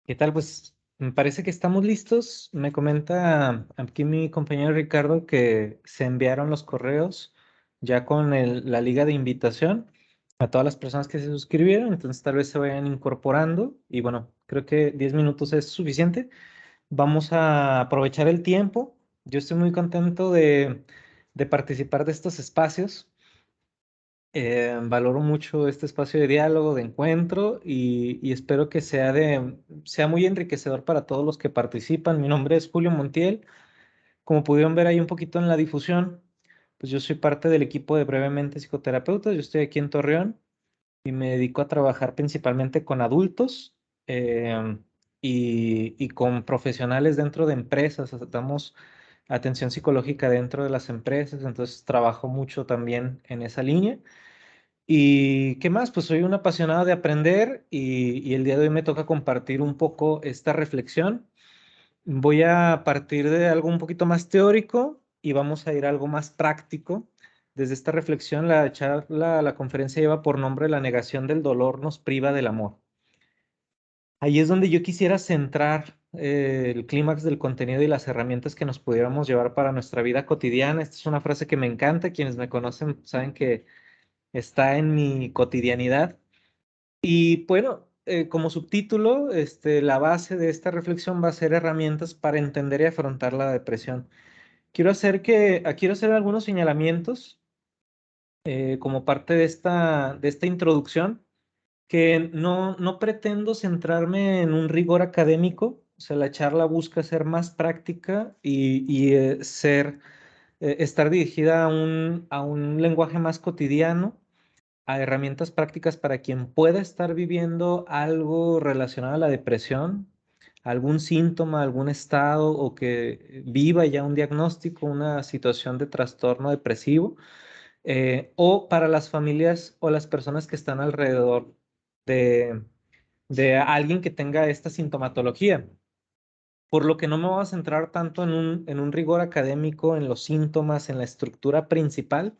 ¿Qué tal? Pues me parece que estamos listos. Me comenta aquí mi compañero Ricardo que se enviaron los correos ya con la liga de invitación a todas las personas que se suscribieron, entonces tal vez se vayan incorporando y bueno, creo que 10 minutos es suficiente. Vamos a aprovechar el tiempo. Yo estoy muy contento de participar de estos espacios. Valoro mucho este espacio de diálogo, de encuentro y espero que sea muy enriquecedor para todos los que participan. Mi nombre es Julio Montiel. Como pudieron ver ahí un poquito en la difusión, pues yo soy parte del equipo de Brevemente Psicoterapeutas. Yo estoy aquí en Torreón y me dedico a trabajar principalmente con adultos eh, y con profesionales dentro de empresas. Damos atención psicológica dentro de las empresas, entonces trabajo mucho también en esa línea. ¿Y qué más? Pues soy un apasionado de aprender y el día de hoy me toca compartir un poco esta reflexión. Voy a partir de algo un poquito más teórico y vamos a ir a algo más práctico. Desde esta reflexión, la conferencia lleva por nombre La negación del dolor nos priva del amor. Ahí es donde yo quisiera centrar el clímax del contenido y las herramientas que nos pudiéramos llevar para nuestra vida cotidiana. Esta es una frase que me encanta. Quienes me conocen saben que está en mi cotidianidad. Y bueno, como subtítulo, la base de esta reflexión va a ser herramientas para entender y afrontar la depresión. Quiero hacer algunos señalamientos como parte de esta introducción, que no pretendo centrarme en un rigor académico, o sea, la charla busca ser más práctica y estar dirigida a un lenguaje más cotidiano, a herramientas prácticas para quien pueda estar viviendo algo relacionado a la depresión, algún síntoma, algún estado o que viva ya un diagnóstico, una situación de trastorno depresivo, o para las familias o las personas que están alrededor de, de alguien que tenga esta sintomatología. Por lo que no me voy a centrar tanto en un rigor académico, en los síntomas, en la estructura principal,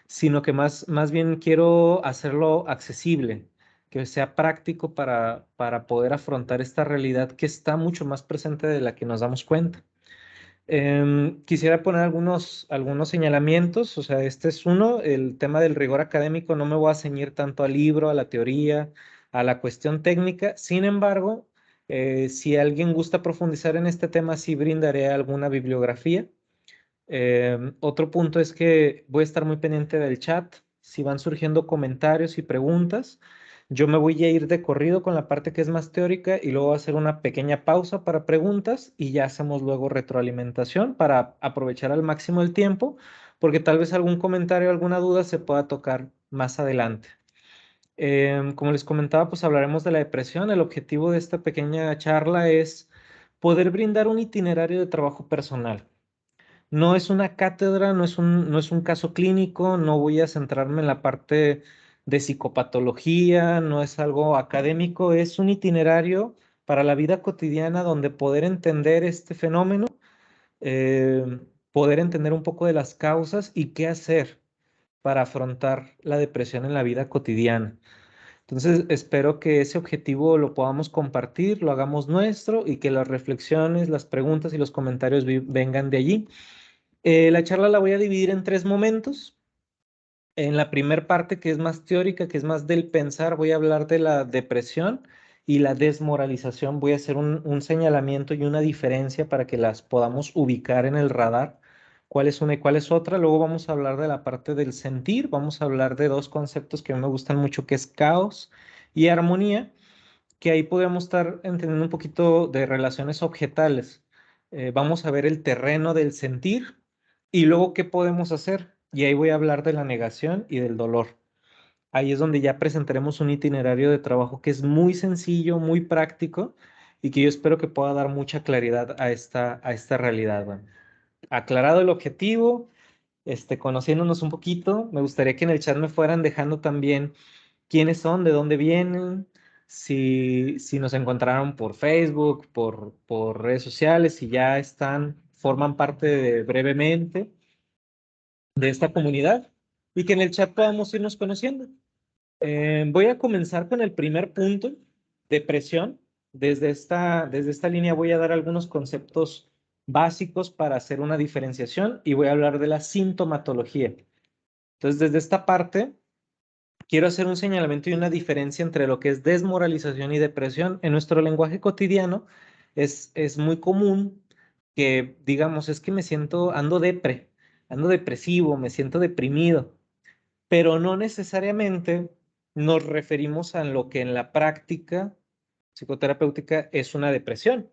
sino que más bien quiero hacerlo accesible, que sea práctico para poder afrontar esta realidad que está mucho más presente de la que nos damos cuenta. Quisiera poner algunos señalamientos, o sea, este es uno, el tema del rigor académico, no me voy a ceñir tanto al libro, a la teoría, a la cuestión técnica. Sin embargo, si alguien gusta profundizar en este tema, sí brindaré alguna bibliografía. Otro punto es que voy a estar muy pendiente del chat. Si van surgiendo comentarios y preguntas, yo me voy a ir de corrido con la parte que es más teórica y luego voy a hacer una pequeña pausa para preguntas y ya hacemos luego retroalimentación para aprovechar al máximo el tiempo, porque tal vez algún comentario, alguna duda se pueda tocar más adelante. Como les comentaba, pues hablaremos de la depresión. El objetivo de esta pequeña charla es poder brindar un itinerario de trabajo personal. No es una cátedra, no es un caso clínico, no voy a centrarme en la parte de psicopatología, no es algo académico, es un itinerario para la vida cotidiana donde poder entender este fenómeno, eh, poder entender un poco de las causas y qué hacer para afrontar la depresión en la vida cotidiana. Entonces, espero que ese objetivo lo podamos compartir, lo hagamos nuestro y que las reflexiones, las preguntas y los comentarios vengan de allí. La charla la voy a dividir en tres momentos. En la primera parte, que es más teórica, que es más del pensar, voy a hablar de la depresión y la desmoralización. Voy a hacer un señalamiento y una diferencia para que las podamos ubicar en el radar, cuál es una y cuál es otra. Luego vamos a hablar de la parte del sentir. Vamos a hablar de dos conceptos que a mí me gustan mucho, que es caos y armonía, que ahí podemos estar entendiendo un poquito de relaciones objetales. Vamos a ver el terreno del sentir y luego qué podemos hacer. Y ahí voy a hablar de la negación y del dolor. Ahí es donde ya presentaremos un itinerario de trabajo que es muy sencillo, muy práctico y que yo espero que pueda dar mucha claridad a esta realidad. Bueno, aclarado el objetivo, conociéndonos un poquito, me gustaría que en el chat me fueran dejando también quiénes son, de dónde vienen, si nos encontraron por Facebook, por redes sociales, si ya forman parte de brevemente de esta comunidad y que en el chat podamos irnos conociendo. Voy a comenzar con el primer punto, depresión. desde esta línea voy a dar algunos conceptos básicos para hacer una diferenciación y voy a hablar de la sintomatología. Entonces, desde esta parte, quiero hacer un señalamiento y una diferencia entre lo que es desmoralización y depresión. En nuestro lenguaje cotidiano es muy común que digamos, es que me siento, ando depresivo, me siento deprimido, pero no necesariamente nos referimos a lo que en la práctica psicoterapéutica es una depresión,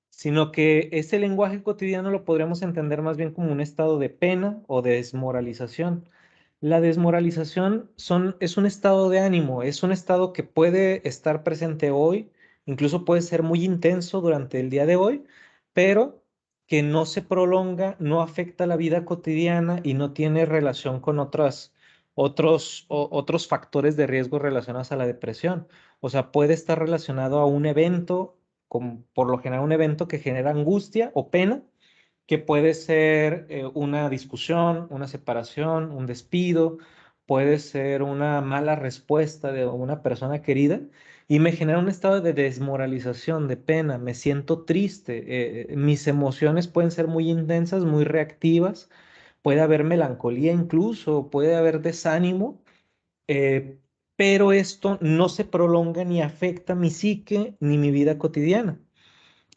sino que ese lenguaje cotidiano lo podríamos entender más bien como un estado de pena o de desmoralización. La desmoralización es un estado de ánimo, es un estado que puede estar presente hoy, incluso puede ser muy intenso durante el día de hoy, pero que no se prolonga, no afecta la vida cotidiana y no tiene relación con otros factores de riesgo relacionados a la depresión. O sea, puede estar relacionado a un evento, como por lo general un evento que genera angustia o pena, que puede ser una discusión, una separación, un despido, puede ser una mala respuesta de una persona querida y me genera un estado de desmoralización, de pena, me siento triste, mis emociones pueden ser muy intensas, muy reactivas, puede haber melancolía incluso, puede haber desánimo, eh, pero esto no se prolonga ni afecta mi psique ni mi vida cotidiana.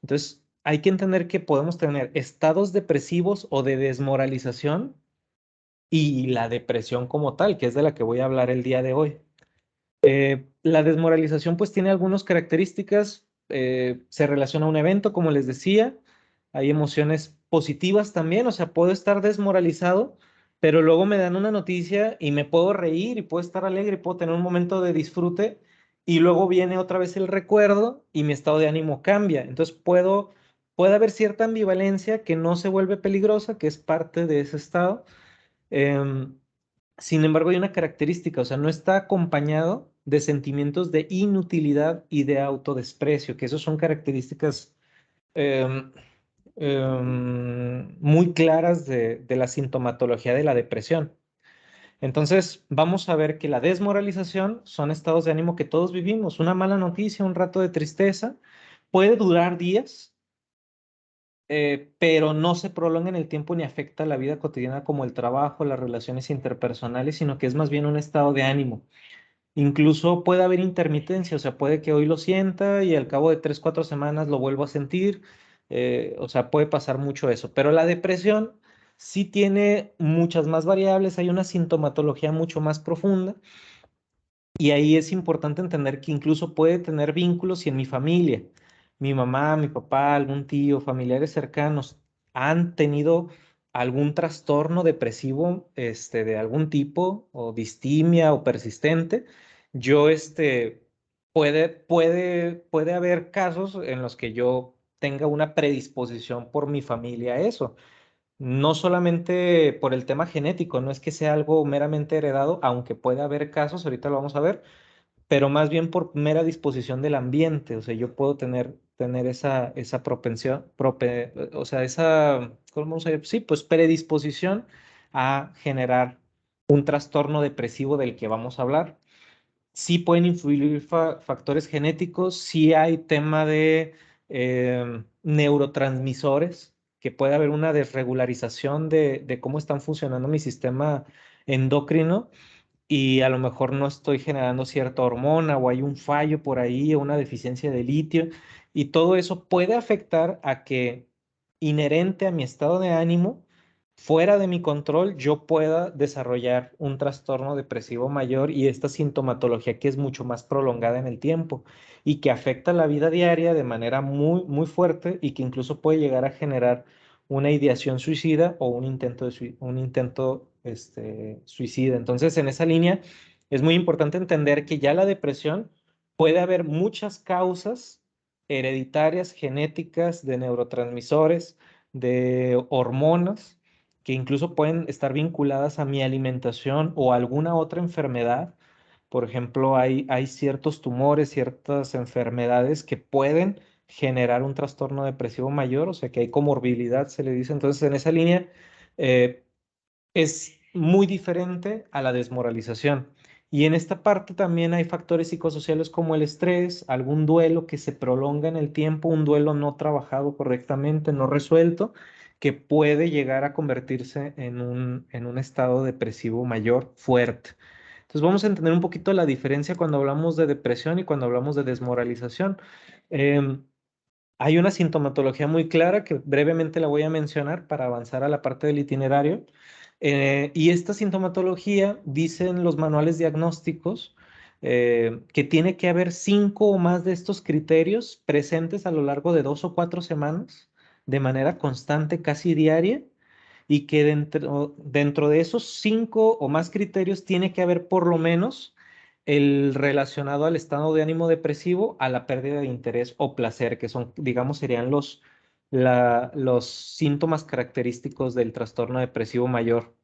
Entonces, hay que entender que podemos tener estados depresivos o de desmoralización y la depresión como tal, que es de la que voy a hablar el día de hoy. La desmoralización pues tiene algunas características, se relaciona a un evento, como les decía, hay emociones positivas también, o sea, puedo estar desmoralizado, pero luego me dan una noticia y me puedo reír y puedo estar alegre y puedo tener un momento de disfrute y luego viene otra vez el recuerdo y mi estado de ánimo cambia. Entonces puede haber cierta ambivalencia que no se vuelve peligrosa, que es parte de ese estado. Em, Sin embargo, hay una característica, o sea, no está acompañado de sentimientos de inutilidad y de autodesprecio, que esos son características em, muy claras de la sintomatología de la depresión. Entonces, vamos a ver que la desmoralización son estados de ánimo que todos vivimos. Una mala noticia, un rato de tristeza, puede durar días, pero no se prolonga en el tiempo ni afecta la vida cotidiana como el trabajo, las relaciones interpersonales, sino que es más bien un estado de ánimo. Incluso puede haber intermitencia, o sea, puede que hoy lo sienta y al cabo de 3, 4 semanas lo vuelvo a sentir, o sea, puede pasar mucho eso. Pero la depresión sí tiene muchas más variables, hay una sintomatología mucho más profunda y ahí es importante entender que incluso puede tener vínculos y en mi familia, mi mamá, mi papá, algún tío, familiares cercanos han tenido algún trastorno depresivo, de algún tipo, o distimia o persistente. Yo, puede haber casos en los que yo tenga una predisposición por mi familia a eso. No solamente por el tema genético, no es que sea algo meramente heredado, aunque puede haber casos, ahorita lo vamos a ver, pero más bien por mera disposición del ambiente. O sea, yo puedo tener esa propensión, o sea, ¿cómo se llama? Sí, pues predisposición a generar un trastorno depresivo del que vamos a hablar. Sí pueden influir factores genéticos, sí hay tema de neurotransmisores, que puede haber una desregularización de cómo están funcionando mi sistema endocrino y a lo mejor no estoy generando cierta hormona o hay un fallo por ahí o una deficiencia de litio y todo eso puede afectar a que inherente a mi estado de ánimo, fuera de mi control, yo pueda desarrollar un trastorno depresivo mayor y esta sintomatología que es mucho más prolongada en el tiempo y que afecta la vida diaria de manera muy, muy fuerte y que incluso puede llegar a generar una ideación suicida o un intento suicida. Entonces, en esa línea es muy importante entender que ya la depresión puede haber muchas causas hereditarias, genéticas, de neurotransmisores, de hormonas, que incluso pueden estar vinculadas a mi alimentación o a alguna otra enfermedad. Por ejemplo, hay ciertos tumores, ciertas enfermedades que pueden generar un trastorno depresivo mayor, o sea que hay comorbilidad, se le dice. Entonces, en esa línea, eh, es muy diferente a la desmoralización. Y en esta parte también hay factores psicosociales como el estrés, algún duelo que se prolonga en el tiempo, un duelo no trabajado correctamente, no resuelto, que puede llegar a convertirse en un estado depresivo mayor fuerte. Entonces vamos a entender un poquito la diferencia cuando hablamos de depresión y cuando hablamos de desmoralización. Em, Hay una sintomatología muy clara que brevemente la voy a mencionar para avanzar a la parte del itinerario. Y esta sintomatología, dicen los manuales diagnósticos, que tiene que haber 5 o más de estos criterios presentes a lo largo de 2 o 4 semanas, de manera constante, casi diaria, y que dentro de esos 5 o más criterios tiene que haber por lo menos el relacionado al estado de ánimo depresivo, a la pérdida de interés o placer, que son, digamos, serían los síntomas característicos del trastorno depresivo mayor.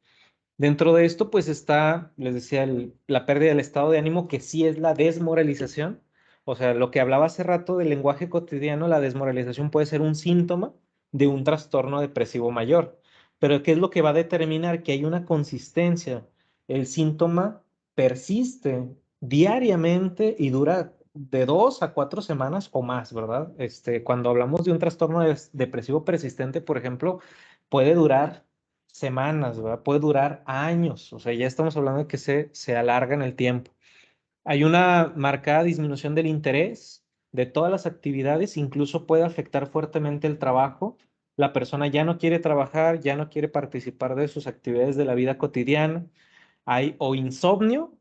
Dentro de esto, pues está, les decía, la pérdida del estado de ánimo, que sí es la desmoralización. O sea, lo que hablaba hace rato del lenguaje cotidiano, la desmoralización puede ser un síntoma de un trastorno depresivo mayor. Pero ¿qué es lo que va a determinar que hay una consistencia? El síntoma persiste diariamente y dura de 2 a 4 semanas o más, ¿verdad? Cuando hablamos de un trastorno depresivo persistente, por ejemplo, puede durar semanas, ¿verdad? Puede durar años, o sea, ya estamos hablando de que se alarga en el tiempo. Hay una marcada disminución del interés de todas las actividades, incluso puede afectar fuertemente el trabajo. La persona ya no quiere trabajar, ya no quiere participar de sus actividades de la vida cotidiana. Hay o insomnio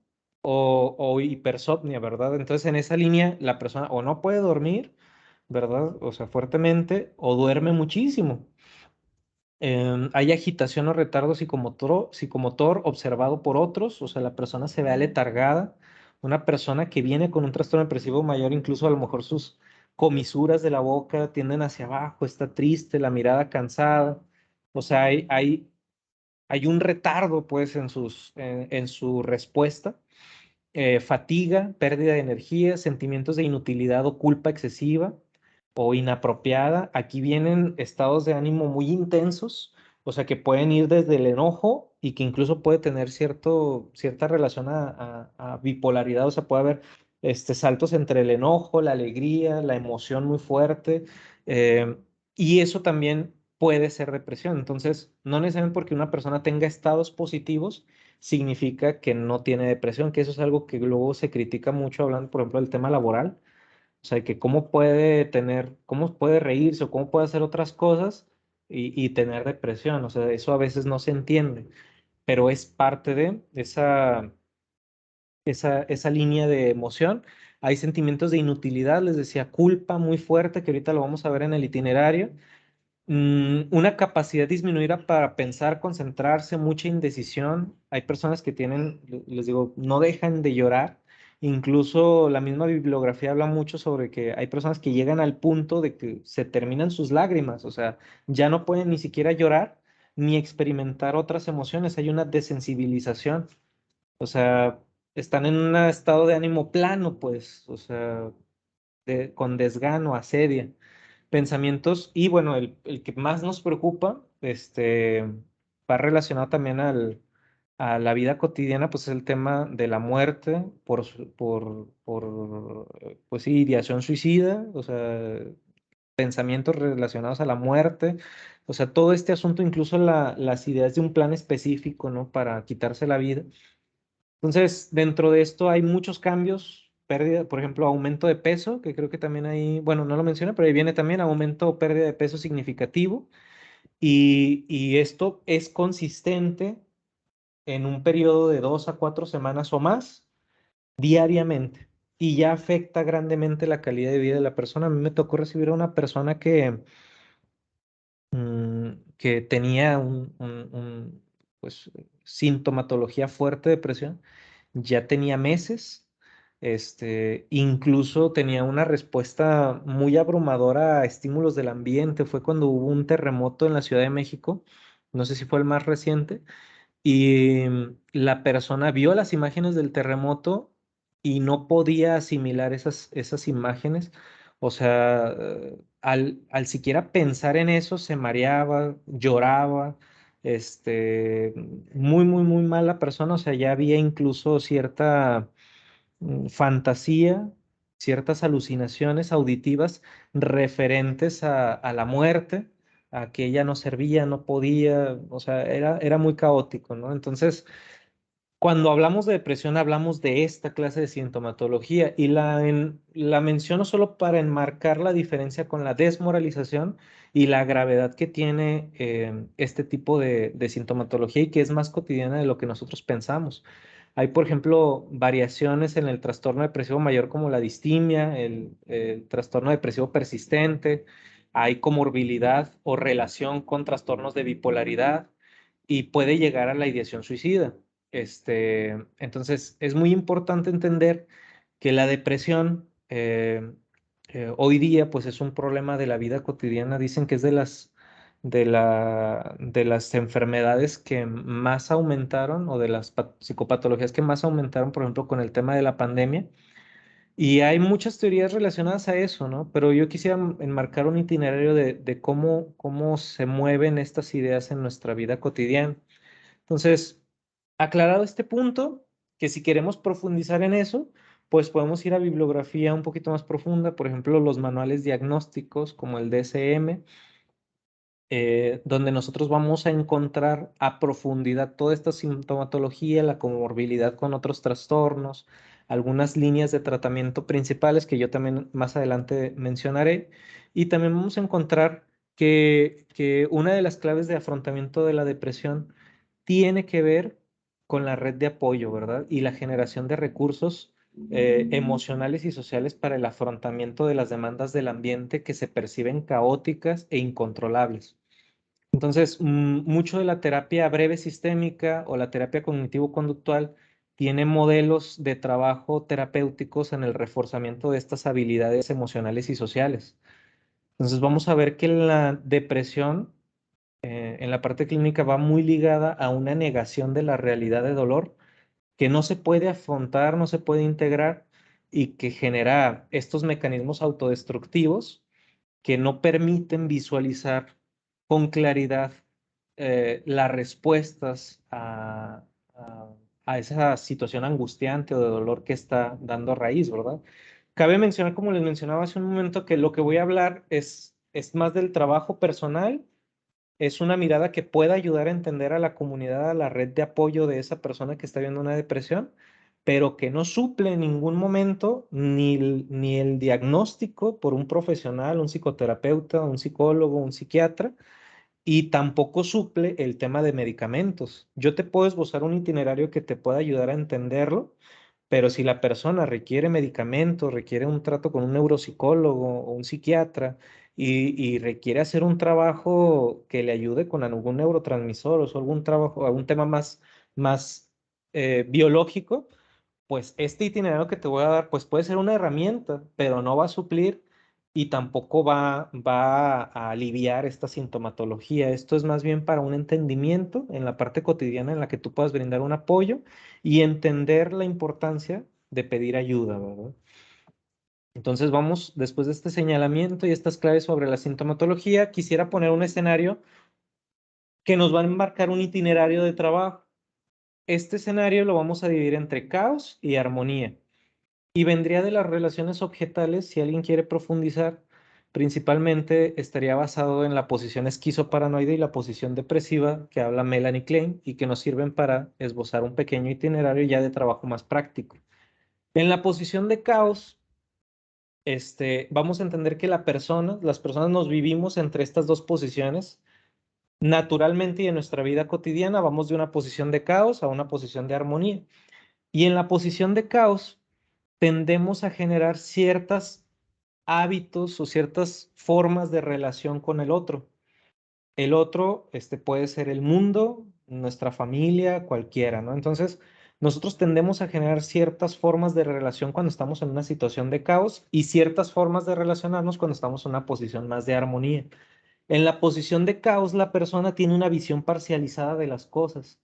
o hipersomnia, ¿verdad? Entonces, en esa línea, la persona o no puede dormir, ¿verdad? O sea, fuertemente, o duerme muchísimo. Hay agitación o retardo psicomotor observado por otros, o sea, la persona se ve aletargada. Una persona que viene con un trastorno depresivo mayor, incluso a lo mejor sus comisuras de la boca tienden hacia abajo, está triste, la mirada cansada. O sea, hay un retardo, pues, en su respuesta. Fatiga, pérdida de energía, sentimientos de inutilidad o culpa excesiva o inapropiada. Aquí vienen estados de ánimo muy intensos, o sea, que pueden ir desde el enojo y que incluso puede tener cierta relación a bipolaridad, o sea, puede haber saltos entre el enojo, la alegría, la emoción muy fuerte, eh, y eso también puede ser depresión. Entonces, no necesariamente porque una persona tenga estados positivos, significa que no tiene depresión, que eso es algo que luego se critica mucho hablando, por ejemplo, del tema laboral. O sea, que cómo puede reírse o cómo puede hacer otras cosas y tener depresión. O sea, eso a veces no se entiende, pero es parte de esa línea de emoción. Hay sentimientos de inutilidad, les decía, culpa muy fuerte, que ahorita lo vamos a ver en el itinerario. Una capacidad disminuida para pensar, concentrarse, mucha indecisión. Hay personas que tienen, les digo, no dejan de llorar. Incluso la misma bibliografía habla mucho sobre que hay personas que llegan al punto de que se terminan sus lágrimas, o sea, ya no pueden ni siquiera llorar ni experimentar otras emociones. Hay una desensibilización, o sea, están en un estado de ánimo plano, pues, o sea, con desgano, asedia pensamientos. Y bueno, el que más nos preocupa, va relacionado también a la vida cotidiana, pues es el tema de la muerte pues sí, ideación suicida, o sea, pensamientos relacionados a la muerte, o sea, todo este asunto, incluso las ideas de un plan específico, ¿no? Para quitarse la vida. Entonces, dentro de esto hay muchos cambios, pérdida, por ejemplo, aumento de peso, que creo que también ahí, bueno, no lo menciona, pero ahí viene también aumento o pérdida de peso significativo. Y esto es consistente en un periodo de 2 a 4 semanas o más diariamente. Y ya afecta grandemente la calidad de vida de la persona. A mí me tocó recibir a una persona que tenía pues, sintomatología fuerte de depresión, ya tenía meses, incluso tenía una respuesta muy abrumadora a estímulos del ambiente. Fue cuando hubo un terremoto en la Ciudad de México, no sé si fue el más reciente, y la persona vio las imágenes del terremoto y no podía asimilar esas imágenes. O sea, al siquiera pensar en eso, se mareaba, lloraba. este, muy, muy, muy mala persona, o sea, ya había incluso cierta fantasía, ciertas alucinaciones auditivas referentes a la muerte, a que ella no servía, no podía, o sea, era muy caótico, ¿no? Entonces, cuando hablamos de depresión, hablamos de esta clase de sintomatología y la menciono solo para enmarcar la diferencia con la desmoralización y la gravedad que tiene este tipo de sintomatología y que es más cotidiana de lo que nosotros pensamos. Hay, por ejemplo, variaciones en el trastorno depresivo mayor como la distimia, el trastorno depresivo persistente, hay comorbilidad o relación con trastornos de bipolaridad y puede llegar a la ideación suicida. Entonces, es muy importante entender que la depresión hoy día pues es un problema de la vida cotidiana. Dicen que es de las enfermedades que más aumentaron o de las psicopatologías que más aumentaron, por ejemplo, con el tema de la pandemia. Y hay muchas teorías relacionadas a eso, ¿no? Pero yo quisiera enmarcar un itinerario de cómo se mueven estas ideas en nuestra vida cotidiana. Entonces, aclarado este punto, que si queremos profundizar en eso, pues podemos ir a bibliografía un poquito más profunda, por ejemplo, los manuales diagnósticos como el DSM, donde nosotros vamos a encontrar a profundidad toda esta sintomatología, la comorbilidad con otros trastornos, algunas líneas de tratamiento principales que yo también más adelante mencionaré, y también vamos a encontrar que una de las claves de afrontamiento de la depresión tiene que ver con la red de apoyo, ¿verdad? Y la generación de recursos emocionales y sociales para el afrontamiento de las demandas del ambiente que se perciben caóticas e incontrolables. Entonces, mucho de la terapia breve sistémica o la terapia cognitivo-conductual tiene modelos de trabajo terapéuticos en el reforzamiento de estas habilidades emocionales y sociales. Entonces, vamos a ver que la depresión en la parte clínica va muy ligada a una negación de la realidad de dolor que no se puede afrontar, no se puede integrar y que genera estos mecanismos autodestructivos que no permiten visualizar con claridad las respuestas a esa situación angustiante o de dolor que está dando raíz, ¿verdad? Cabe mencionar, como les mencionaba hace un momento, que lo que voy a hablar es más del trabajo personal, es una mirada que pueda ayudar a entender a la comunidad, a la red de apoyo de esa persona que está viendo una depresión, pero que no suple en ningún momento ni el diagnóstico por un profesional, un psicoterapeuta, un psicólogo, un psiquiatra, y tampoco suple el tema de medicamentos. Yo te puedo esbozar un itinerario que te pueda ayudar a entenderlo, pero si la persona requiere medicamentos, requiere un trato con un neuropsicólogo o un psiquiatra y requiere hacer un trabajo que le ayude con algún neurotransmisor o algún trabajo, algún tema más biológico, pues este itinerario que te voy a dar, pues puede ser una herramienta, pero no va a suplir y tampoco va a aliviar esta sintomatología. Esto es más bien para un entendimiento en la parte cotidiana en la que tú puedas brindar un apoyo y entender la importancia de pedir ayuda, ¿verdad? Entonces vamos, después de este señalamiento y estas claves sobre la sintomatología, quisiera poner un escenario que nos va a enmarcar un itinerario de trabajo. Este escenario lo vamos a dividir entre caos y armonía. Y vendría de las relaciones objetales, si alguien quiere profundizar, principalmente estaría basado en la posición esquizoparanoide y la posición depresiva que habla Melanie Klein y que nos sirven para esbozar un pequeño itinerario ya de trabajo más práctico. En la posición de caos, vamos a entender que las personas nos vivimos entre estas dos posiciones. Naturalmente y en nuestra vida cotidiana vamos de una posición de caos a una posición de armonía. Y en la posición de caos tendemos a generar ciertos hábitos o ciertas formas de relación con el otro. El otro, puede ser el mundo, nuestra familia, cualquiera, ¿no? Entonces, nosotros tendemos a generar ciertas formas de relación cuando estamos en una situación de caos y ciertas formas de relacionarnos cuando estamos en una posición más de armonía. En la posición de caos, la persona tiene una visión parcializada de las cosas.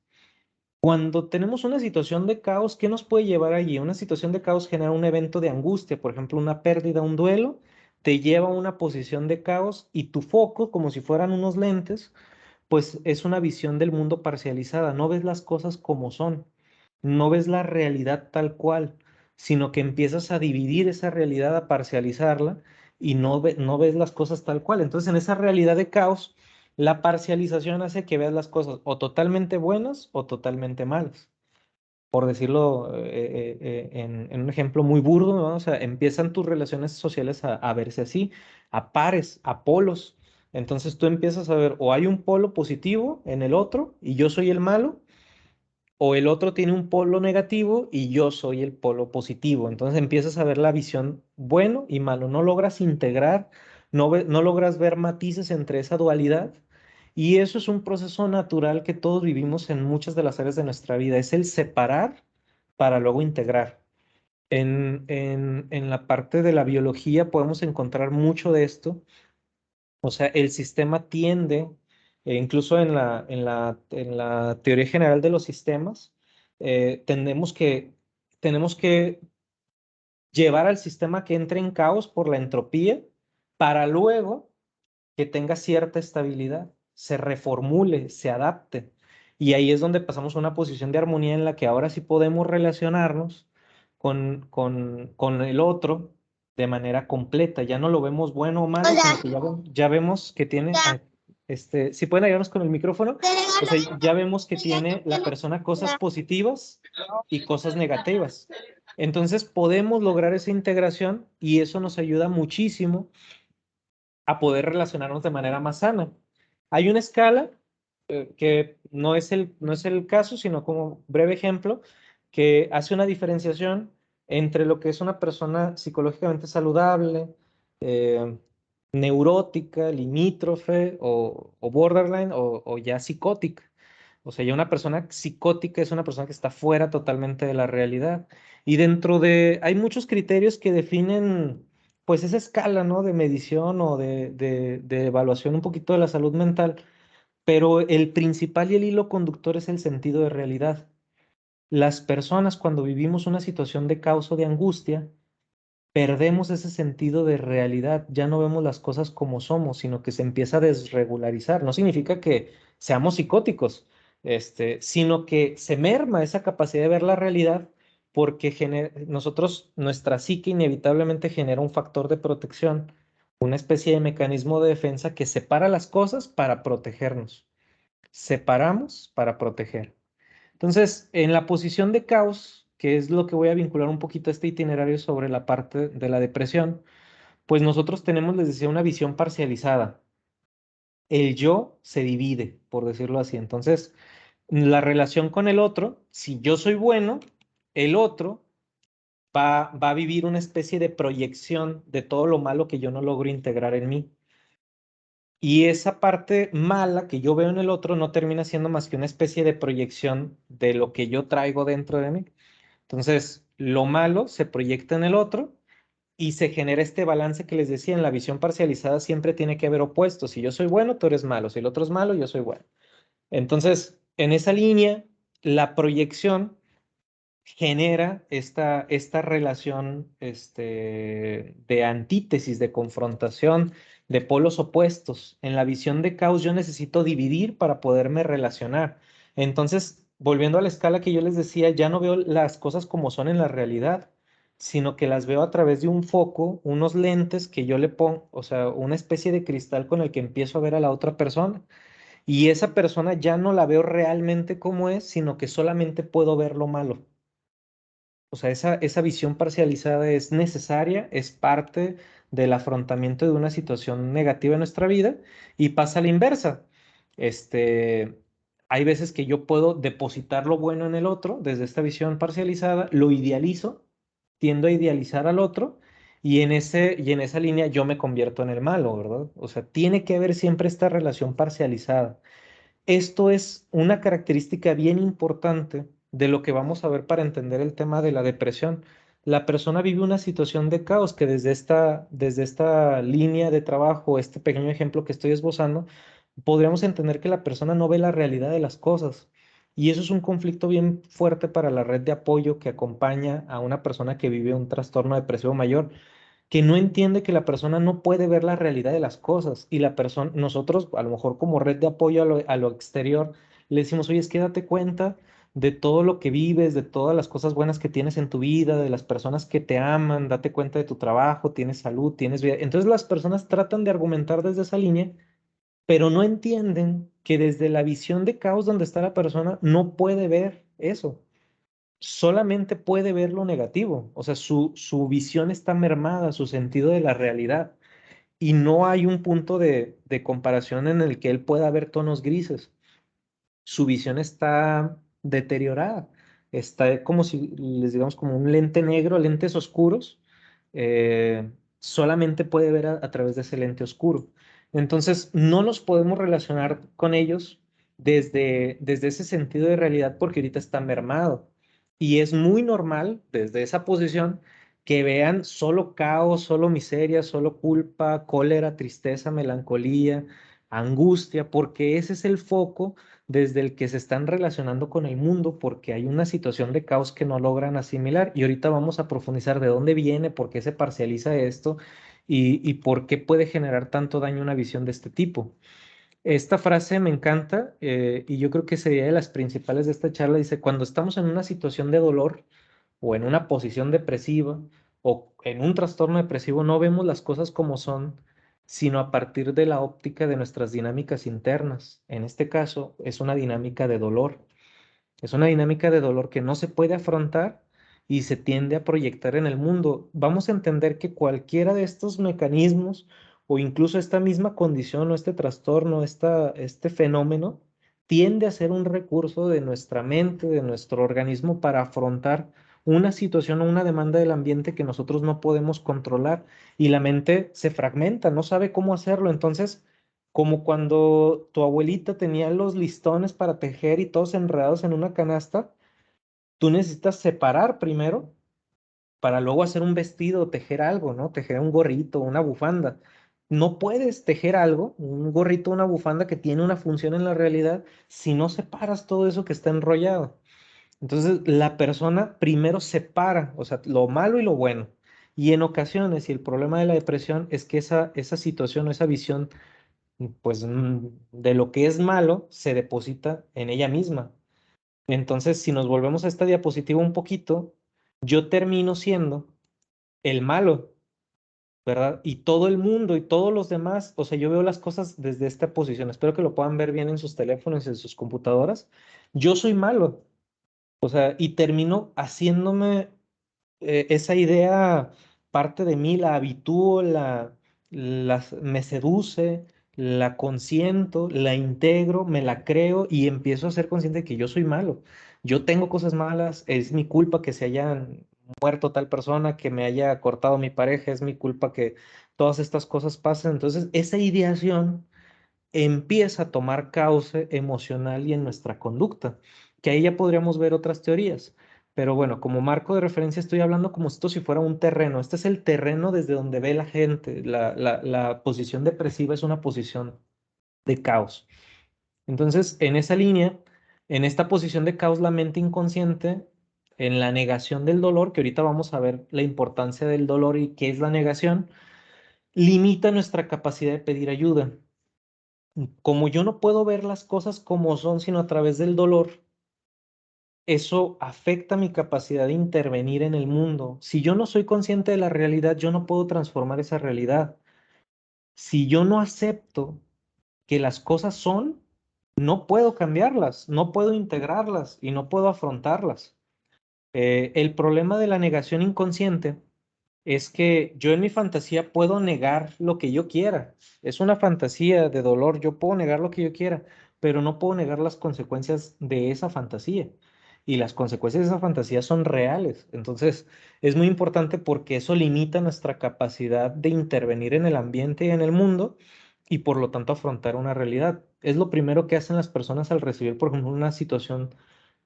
Cuando tenemos una situación de caos, ¿qué nos puede llevar allí? Una situación de caos genera un evento de angustia, por ejemplo, una pérdida, un duelo, te lleva a una posición de caos y tu foco, como si fueran unos lentes, pues es una visión del mundo parcializada. No ves las cosas como son, no ves la realidad tal cual, sino que empiezas a dividir esa realidad, a parcializarla y no ves las cosas tal cual. Entonces, en esa realidad de caos, la parcialización hace que veas las cosas o totalmente buenas o totalmente malas. Por decirlo en un ejemplo muy burdo, ¿no? O sea, empiezan tus relaciones sociales a verse así, a pares, a polos. Entonces tú empiezas a ver, o hay un polo positivo en el otro y yo soy el malo, o el otro tiene un polo negativo y yo soy el polo positivo. Entonces empiezas a ver la visión bueno y malo. No logras integrar, no logras ver matices entre esa dualidad. Y eso es un proceso natural que todos vivimos en muchas de las áreas de nuestra vida. Es el separar para luego integrar. En la parte de la biología podemos encontrar mucho de esto. O sea, el sistema tiende, incluso en la teoría general de los sistemas, tenemos que llevar al sistema que entre en caos por la entropía para luego que tenga cierta estabilidad, se reformule, se adapte. Y ahí es donde pasamos a una posición de armonía en la que ahora sí podemos relacionarnos con el otro de manera completa. Ya no lo vemos bueno o malo, sino que ya vemos que tiene, si pueden ayudarnos con el micrófono, o sea, ya vemos que tiene la persona cosas positivas y cosas negativas. Entonces podemos lograr esa integración y eso nos ayuda muchísimo a poder relacionarnos de manera más sana. Hay una escala que no es el caso, sino como breve ejemplo, que hace una diferenciación entre lo que es una persona psicológicamente saludable, eh, neurótica, limítrofe o borderline o ya psicótica. O sea, ya una persona psicótica es una persona que está fuera totalmente de la realidad. Y hay muchos criterios que definen, pues, esa escala, ¿no? De medición o de evaluación un poquito de la salud mental, pero el principal y el hilo conductor es el sentido de realidad. Las personas cuando vivimos una situación de caos o de angustia, perdemos ese sentido de realidad, ya no vemos las cosas como somos, sino que se empieza a desregularizar. No significa que seamos psicóticos, sino que se merma esa capacidad de ver la realidad porque nuestra psique inevitablemente genera un factor de protección, una especie de mecanismo de defensa que separa las cosas para protegernos. Separamos para proteger. Entonces, en la posición de caos, que es lo que voy a vincular un poquito a este itinerario sobre la parte de la depresión, pues nosotros tenemos, les decía, una visión parcializada. El yo se divide, por decirlo así. Entonces, la relación con el otro, si yo soy bueno, el otro va a vivir una especie de proyección de todo lo malo que yo no logro integrar en mí. Y esa parte mala que yo veo en el otro no termina siendo más que una especie de proyección de lo que yo traigo dentro de mí. Entonces, lo malo se proyecta en el otro y se genera este balance que les decía, en la visión parcializada siempre tiene que haber opuestos. Si yo soy bueno, tú eres malo. Si el otro es malo, yo soy bueno. Entonces, en esa línea, la proyección genera esta relación de antítesis, de confrontación, de polos opuestos. En la visión de caos yo necesito dividir para poderme relacionar. Entonces, volviendo a la escala que yo les decía, ya no veo las cosas como son en la realidad, sino que las veo a través de un foco, unos lentes que yo le pongo, o sea, una especie de cristal con el que empiezo a ver a la otra persona. Y esa persona ya no la veo realmente como es, sino que solamente puedo ver lo malo. O sea, esa visión parcializada es necesaria, es parte del afrontamiento de una situación negativa en nuestra vida y pasa a la inversa. Este, Hay veces que yo puedo depositar lo bueno en el otro desde esta visión parcializada, lo idealizo, tiendo a idealizar al otro y en esa línea yo me convierto en el malo, ¿verdad? O sea, tiene que haber siempre esta relación parcializada. Esto es una característica bien importante de lo que vamos a ver para entender el tema de la depresión. La persona vive una situación de caos que desde esta línea de trabajo, este pequeño ejemplo que estoy esbozando, podríamos entender que la persona no ve la realidad de las cosas. Y eso es un conflicto bien fuerte para la red de apoyo que acompaña a una persona que vive un trastorno depresivo mayor. que no entiende que la persona no puede ver la realidad de las cosas y la persona, nosotros a lo mejor como red de apoyo a lo exterior, le decimos, oye, es que date cuenta de todo lo que vives, de todas las cosas buenas que tienes en tu vida, de las personas que te aman, date cuenta de tu trabajo, tienes salud, tienes vida. Entonces las personas tratan de argumentar desde esa línea, pero no entienden que desde la visión de caos donde está la persona no puede ver eso, solamente puede ver lo negativo, o sea, su visión está mermada, su sentido de la realidad, y no hay un punto de comparación en el que él pueda ver tonos grises. Su visión está deteriorada, está como si les digamos como un lente negro, lentes oscuros, solamente puede ver a través de ese lente oscuro. Entonces, no nos podemos relacionar con ellos desde ese sentido de realidad porque ahorita está mermado. Y es muy normal desde esa posición que vean solo caos, solo miseria, solo culpa, cólera, tristeza, melancolía, angustia, porque ese es el foco desde el que se están relacionando con el mundo, porque hay una situación de caos que no logran asimilar. Y ahorita vamos a profundizar de dónde viene, por qué se parcializa esto y por qué puede generar tanto daño una visión de este tipo. Esta frase me encanta, y yo creo que sería de las principales de esta charla. Dice, cuando estamos en una situación de dolor o en una posición depresiva o en un trastorno depresivo, no vemos las cosas como son, sino a partir de la óptica de nuestras dinámicas internas. En este caso, es una dinámica de dolor. Es una dinámica de dolor que no se puede afrontar y se tiende a proyectar en el mundo. Vamos a entender que cualquiera de estos mecanismos o incluso esta misma condición o este trastorno, este fenómeno, tiende a ser un recurso de nuestra mente, de nuestro organismo para afrontar una situación o una demanda del ambiente que nosotros no podemos controlar y la mente se fragmenta, no sabe cómo hacerlo. Entonces, como cuando tu abuelita tenía los listones para tejer y todos enredados en una canasta, tú necesitas separar primero para luego hacer un vestido, tejer algo, ¿no? Tejer un gorrito, una bufanda. No puedes tejer algo, un gorrito, una bufanda que tiene una función en la realidad si no separas todo eso que está enrollado. Entonces, la persona primero separa, o sea, lo malo y lo bueno. Y en ocasiones, y el problema de la depresión es que esa situación o esa visión pues de lo que es malo se deposita en ella misma. Entonces, si nos volvemos a esta diapositiva un poquito, yo termino siendo el malo, ¿verdad? Y todo el mundo y todos los demás, o sea, yo veo las cosas desde esta posición. Espero que lo puedan ver bien en sus teléfonos, en sus computadoras. Yo soy malo, o sea, y termino haciéndome esa idea parte de mí, la habitúo, me seduce, la consiento, la integro, me la creo y empiezo a ser consciente de que yo soy malo. Yo tengo cosas malas, es mi culpa que se hayan muerto tal persona, que me haya cortado mi pareja, es mi culpa que todas estas cosas pasen. Entonces, esa ideación empieza a tomar cauce emocional y en nuestra conducta, que ahí ya podríamos ver otras teorías. Pero bueno, como marco de referencia estoy hablando como esto si fuera un terreno. Este es el terreno desde donde ve la gente. La posición depresiva es una posición de caos. Entonces, en esa línea, en esta posición de caos, la mente inconsciente, en la negación del dolor, que ahorita vamos a ver la importancia del dolor y qué es la negación, limita nuestra capacidad de pedir ayuda. Como yo no puedo ver las cosas como son, sino a través del dolor, eso afecta mi capacidad de intervenir en el mundo. Si yo no soy consciente de la realidad, yo no puedo transformar esa realidad. Si yo no acepto que las cosas son, no puedo cambiarlas, no puedo integrarlas y no puedo afrontarlas. El problema de la negación inconsciente es que yo en mi fantasía puedo negar lo que yo quiera. Es una fantasía de dolor, yo puedo negar lo que yo quiera, pero no puedo negar las consecuencias de esa fantasía. Y las consecuencias de esa fantasía son reales. Entonces, es muy importante porque eso limita nuestra capacidad de intervenir en el ambiente y en el mundo y por lo tanto afrontar una realidad. Es lo primero que hacen las personas al recibir, por ejemplo, una situación,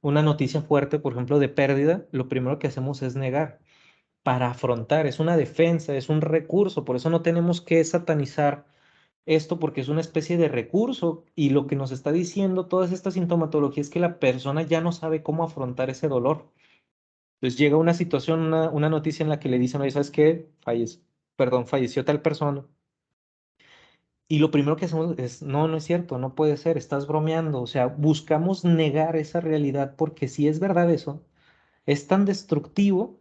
una noticia fuerte, por ejemplo, de pérdida. Lo primero que hacemos es negar para afrontar, es una defensa, es un recurso, por eso no tenemos que satanizar esto porque es una especie de recurso y lo que nos está diciendo todas estas sintomatologías es que la persona ya no sabe cómo afrontar ese dolor. Entonces llega una situación, una noticia en la que le dicen, oye, ¿sabes qué? Falleció. perdón, falleció tal persona. Y lo primero que hacemos es, no, no es cierto, no puede ser, estás bromeando. O sea, buscamos negar esa realidad porque si es verdad eso, es tan destructivo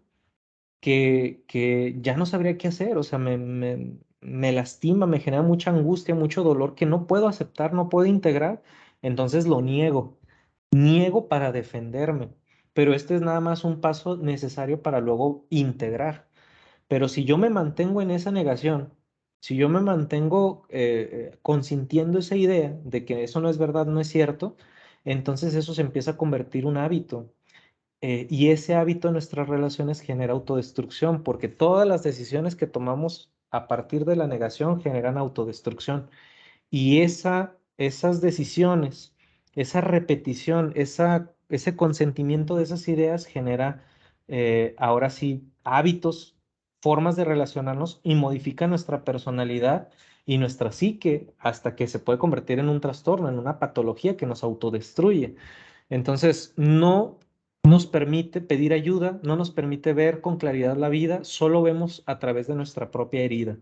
que ya no sabría qué hacer. O sea, me lastima, me genera mucha angustia, mucho dolor que no puedo aceptar, no puedo integrar. Entonces lo niego, niego para defenderme. Pero este es nada más un paso necesario para luego integrar. Pero si yo me mantengo en esa negación, si yo me mantengo consintiendo esa idea de que eso no es verdad, no es cierto, entonces eso se empieza a convertir un hábito. Y ese hábito en nuestras relaciones genera autodestrucción, porque todas las decisiones que tomamos a partir de la negación generan autodestrucción. Y esas decisiones, esa repetición, ese consentimiento de esas ideas genera ahora sí hábitos, formas de relacionarnos y modifica nuestra personalidad y nuestra psique hasta que se puede convertir en un trastorno, en una patología que nos autodestruye. Entonces, no nos permite pedir ayuda, no nos permite ver con claridad la vida, solo vemos a través de nuestra propia herida.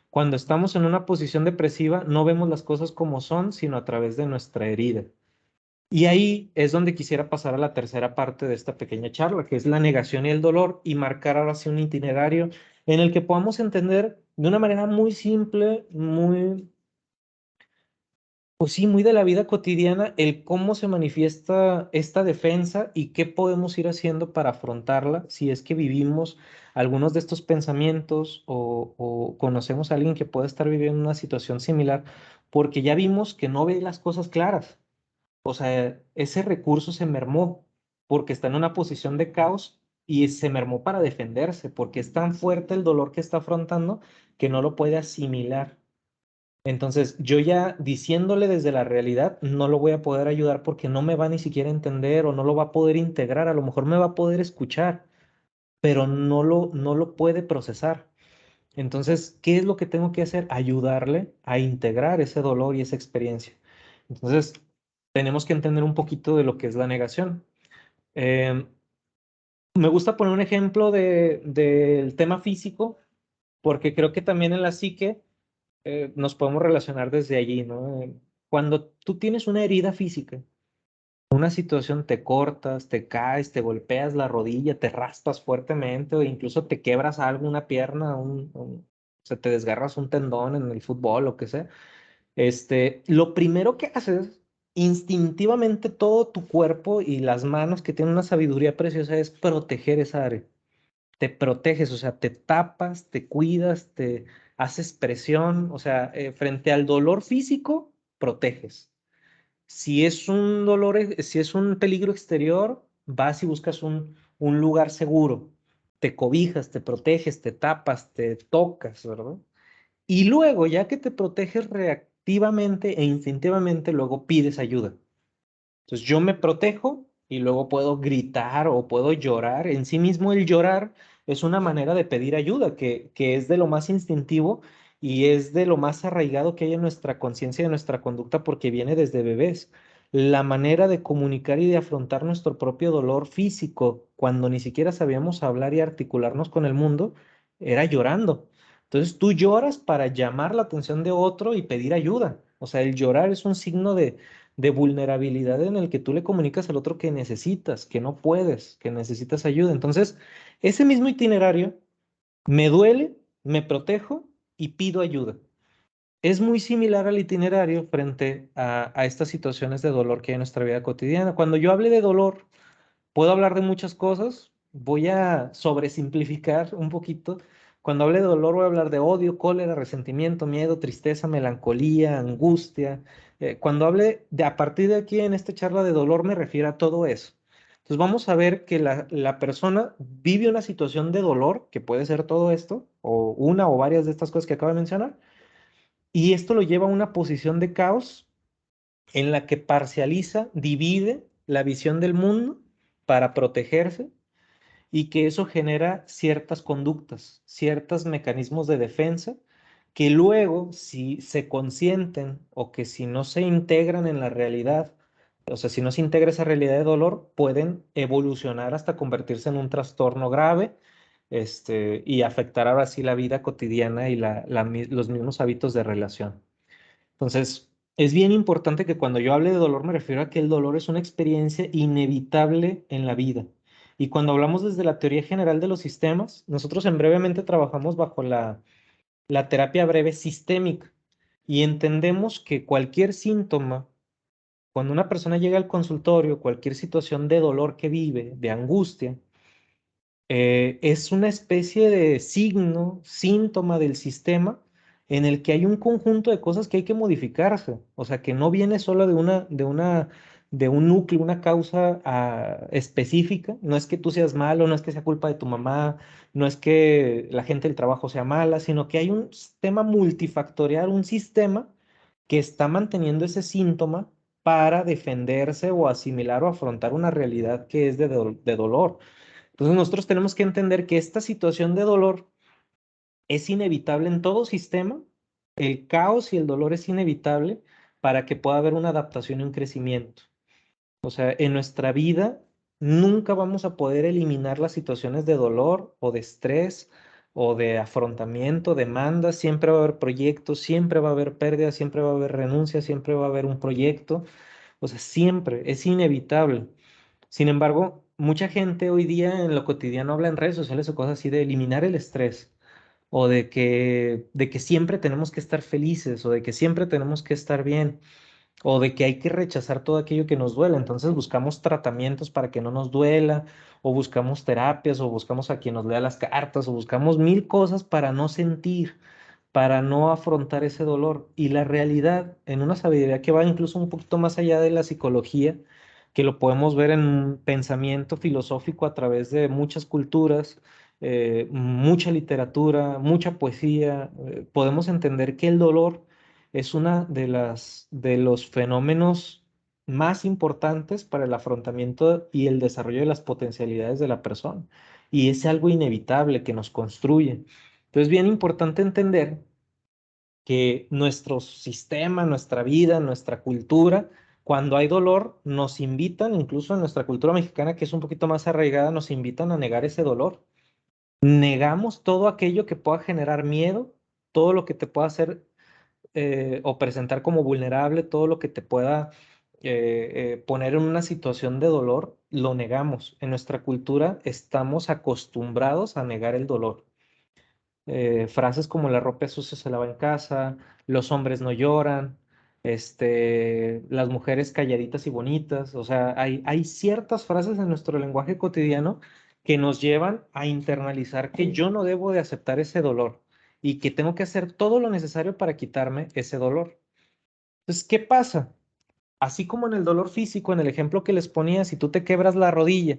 Cuando estamos en una posición depresiva, no vemos las cosas como son, sino a través de nuestra herida. Y ahí es donde quisiera pasar a la tercera parte de esta pequeña charla, que es la negación y el dolor, y marcar ahora sí un itinerario en el que podamos entender de una manera muy simple, muy, pues sí, muy de la vida cotidiana, el cómo se manifiesta esta defensa y qué podemos ir haciendo para afrontarla si es que vivimos algunos de estos pensamientos o conocemos a alguien que pueda estar viviendo una situación similar, porque ya vimos que no ve las cosas claras. O sea, ese recurso se mermó porque está en una posición de caos y se mermó para defenderse, porque es tan fuerte el dolor que está afrontando que no lo puede asimilar. Entonces, yo ya diciéndole desde la realidad, no lo voy a poder ayudar porque no me va ni siquiera a entender o no lo va a poder integrar. A lo mejor me va a poder escuchar, pero no lo puede procesar. Entonces, ¿qué es lo que tengo que hacer? Ayudarle a integrar ese dolor y esa experiencia. Entonces, tenemos que entender un poquito de lo que es la negación. Eh, Me gusta poner un ejemplo del tema físico, porque creo que también en la psique nos podemos relacionar desde allí, ¿no? Cuando tú tienes una herida física, una situación, te cortas, te caes, te golpeas la rodilla, te raspas fuertemente o incluso te quebras algo, una pierna, o sea, te desgarras un tendón en el fútbol, lo que sea. Lo primero que haces, instintivamente todo tu cuerpo y las manos que tienen una sabiduría preciosa es proteger esa área. Te proteges, o sea, te tapas, te cuidas, te haces presión, o sea, frente al dolor físico, proteges. Si es un dolor, si es un peligro exterior, vas y buscas un lugar seguro. Te cobijas, te proteges, te tapas, te tocas, ¿verdad? Y luego, ya que te proteges reactivamente e instintivamente, luego pides ayuda. Entonces yo me protejo y luego puedo gritar o puedo llorar. En sí mismo el llorar es una manera de pedir ayuda, que es de lo más instintivo y es de lo más arraigado que hay en nuestra conciencia y en nuestra conducta porque viene desde bebés. La manera de comunicar y de afrontar nuestro propio dolor físico cuando ni siquiera sabíamos hablar y articularnos con el mundo era llorando. Entonces tú lloras para llamar la atención de otro y pedir ayuda. O sea, el llorar es un signo de vulnerabilidad en el que tú le comunicas al otro que necesitas, que no puedes, que necesitas ayuda. Entonces, ese mismo itinerario me duele, me protejo y pido ayuda. Es muy similar al itinerario frente a estas situaciones de dolor que hay en nuestra vida cotidiana. Cuando yo hable de dolor, puedo hablar de muchas cosas, voy a sobresimplificar un poquito. Cuando hable de dolor voy a hablar de odio, cólera, resentimiento, miedo, tristeza, melancolía, angustia. Cuando hable de a partir de aquí en esta charla de dolor me refiero a todo eso. Entonces vamos a ver que la persona vive una situación de dolor, que puede ser todo esto, o una o varias de estas cosas que acabo de mencionar, y esto lo lleva a una posición de caos en la que parcializa, divide la visión del mundo para protegerse y que eso genera ciertas conductas, ciertos mecanismos de defensa que luego, si se consienten o que si no se integran en la realidad, o sea, si no se integra esa realidad de dolor, pueden evolucionar hasta convertirse en un trastorno grave y afectar ahora sí la vida cotidiana y los mismos hábitos de relación. Entonces, es bien importante que cuando yo hable de dolor me refiero a que el dolor es una experiencia inevitable en la vida. Y cuando hablamos desde la teoría general de los sistemas, nosotros en brevemente trabajamos bajo la terapia breve sistémica y entendemos que cualquier síntoma, cuando una persona llega al consultorio, cualquier situación de dolor que vive, de angustia, es una especie de signo, síntoma del sistema en el que hay un conjunto de cosas que hay que modificarse. O sea, que no viene solo de un núcleo, una causa específica. No es que tú seas malo, no es que sea culpa de tu mamá, no es que la gente del trabajo sea mala, sino que hay un sistema multifactorial, un sistema que está manteniendo ese síntoma para defenderse o asimilar o afrontar una realidad que es de dolor. Entonces nosotros tenemos que entender que esta situación de dolor es inevitable en todo sistema, el caos y el dolor es inevitable para que pueda haber una adaptación y un crecimiento. O sea, en nuestra vida nunca vamos a poder eliminar las situaciones de dolor o de estrés o de afrontamiento, demandas, siempre va a haber proyectos, siempre va a haber pérdidas, siempre va a haber renuncias, siempre va a haber un proyecto, o sea, siempre es inevitable. Sin embargo, mucha gente hoy día en lo cotidiano habla en redes sociales o cosas así de eliminar el estrés o de que siempre tenemos que estar felices o de que siempre tenemos que estar bien o de que hay que rechazar todo aquello que nos duele. Entonces buscamos tratamientos para que no nos duela o buscamos terapias o buscamos a quien nos lea las cartas o buscamos mil cosas para no sentir, para no afrontar ese dolor. Y la realidad, en una sabiduría que va incluso un poquito más allá de la psicología, que lo podemos ver en un pensamiento filosófico a través de muchas culturas, mucha literatura, mucha poesía, podemos entender que el dolor es una de los fenómenos más importantes para el afrontamiento y el desarrollo de las potencialidades de la persona. Y es algo inevitable que nos construye. Entonces, bien importante entender que nuestro sistema, nuestra vida, nuestra cultura, cuando hay dolor, nos invitan, incluso en nuestra cultura mexicana, que es un poquito más arraigada, nos invitan a negar ese dolor. Negamos todo aquello que pueda generar miedo, todo lo que te pueda hacer o presentar como vulnerable, todo lo que te pueda poner en una situación de dolor, lo negamos. En nuestra cultura estamos acostumbrados a negar el dolor. Frases como la ropa sucia se lava en casa, los hombres no lloran, las mujeres calladitas y bonitas. O sea, hay ciertas frases en nuestro lenguaje cotidiano que nos llevan a internalizar que yo no debo de aceptar ese dolor y que tengo que hacer todo lo necesario para quitarme ese dolor. Entonces, ¿qué pasa? Así como en el dolor físico, en el ejemplo que les ponía, si tú te quebras la rodilla,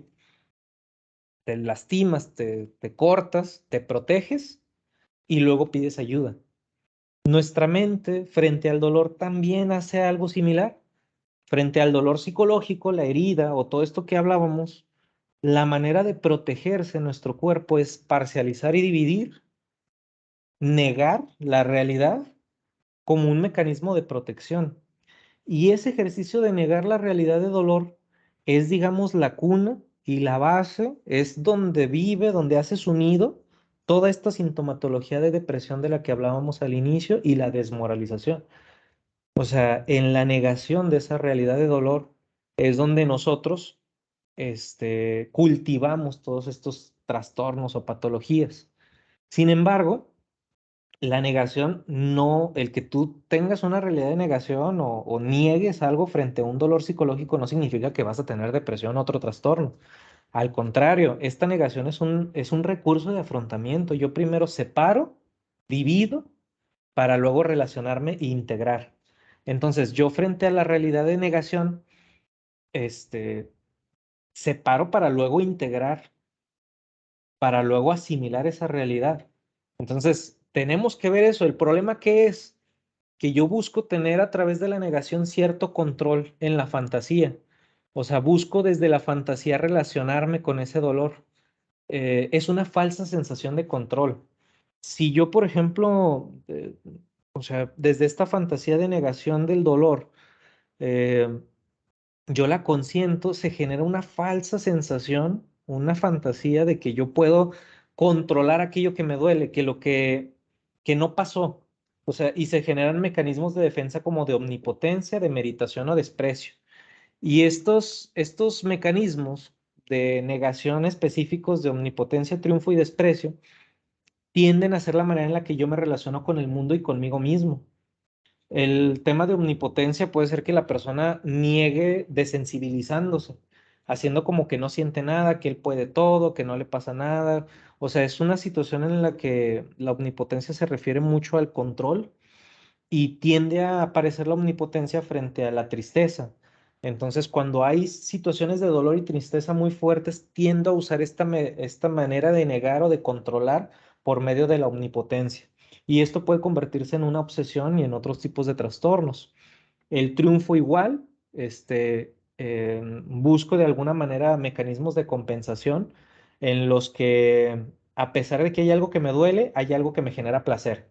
te lastimas, te cortas, te proteges y luego pides ayuda. Nuestra mente frente al dolor también hace algo similar. Frente al dolor psicológico, la herida o todo esto que hablábamos, la manera de protegerse en nuestro cuerpo es parcializar y dividir, negar la realidad como un mecanismo de protección. Y ese ejercicio de negar la realidad de dolor es, digamos, la cuna y la base, es donde vive, donde hace su nido toda esta sintomatología de depresión de la que hablábamos al inicio y la desmoralización. O sea, en la negación de esa realidad de dolor es donde nosotros cultivamos todos estos trastornos o patologías. Sin embargo, la negación no, el que tú tengas una realidad de negación o niegues algo frente a un dolor psicológico no significa que vas a tener depresión o otro trastorno. Al contrario, esta negación es un recurso de afrontamiento. Yo primero separo, divido, para luego relacionarme e integrar. Entonces, yo frente a la realidad de negación, este, separo para luego integrar, para luego asimilar esa realidad. Entonces, tenemos que ver eso. El problema que es que yo busco tener a través de la negación cierto control en la fantasía. O sea, busco desde la fantasía relacionarme con ese dolor. Es una falsa sensación de control. Si yo, por ejemplo, o sea, desde esta fantasía de negación del dolor, eh, yo la consiento, se genera una falsa sensación, una fantasía de que yo puedo controlar aquello que me duele, que no pasó. O sea, y se generan mecanismos de defensa como de omnipotencia, de meditación o desprecio. Y estos mecanismos de negación específicos de omnipotencia, triunfo y desprecio tienden a ser la manera en la que yo me relaciono con el mundo y conmigo mismo. El tema de omnipotencia puede ser que la persona niegue desensibilizándose, haciendo como que no siente nada, que él puede todo, que no le pasa nada. O sea, es una situación en la que la omnipotencia se refiere mucho al control y tiende a aparecer la omnipotencia frente a la tristeza. Entonces, cuando hay situaciones de dolor y tristeza muy fuertes, tiendo a usar esta manera de negar o de controlar por medio de la omnipotencia. Y esto puede convertirse en una obsesión y en otros tipos de trastornos. El triunfo igual, busco de alguna manera mecanismos de compensación en los que, a pesar de que hay algo que me duele, hay algo que me genera placer.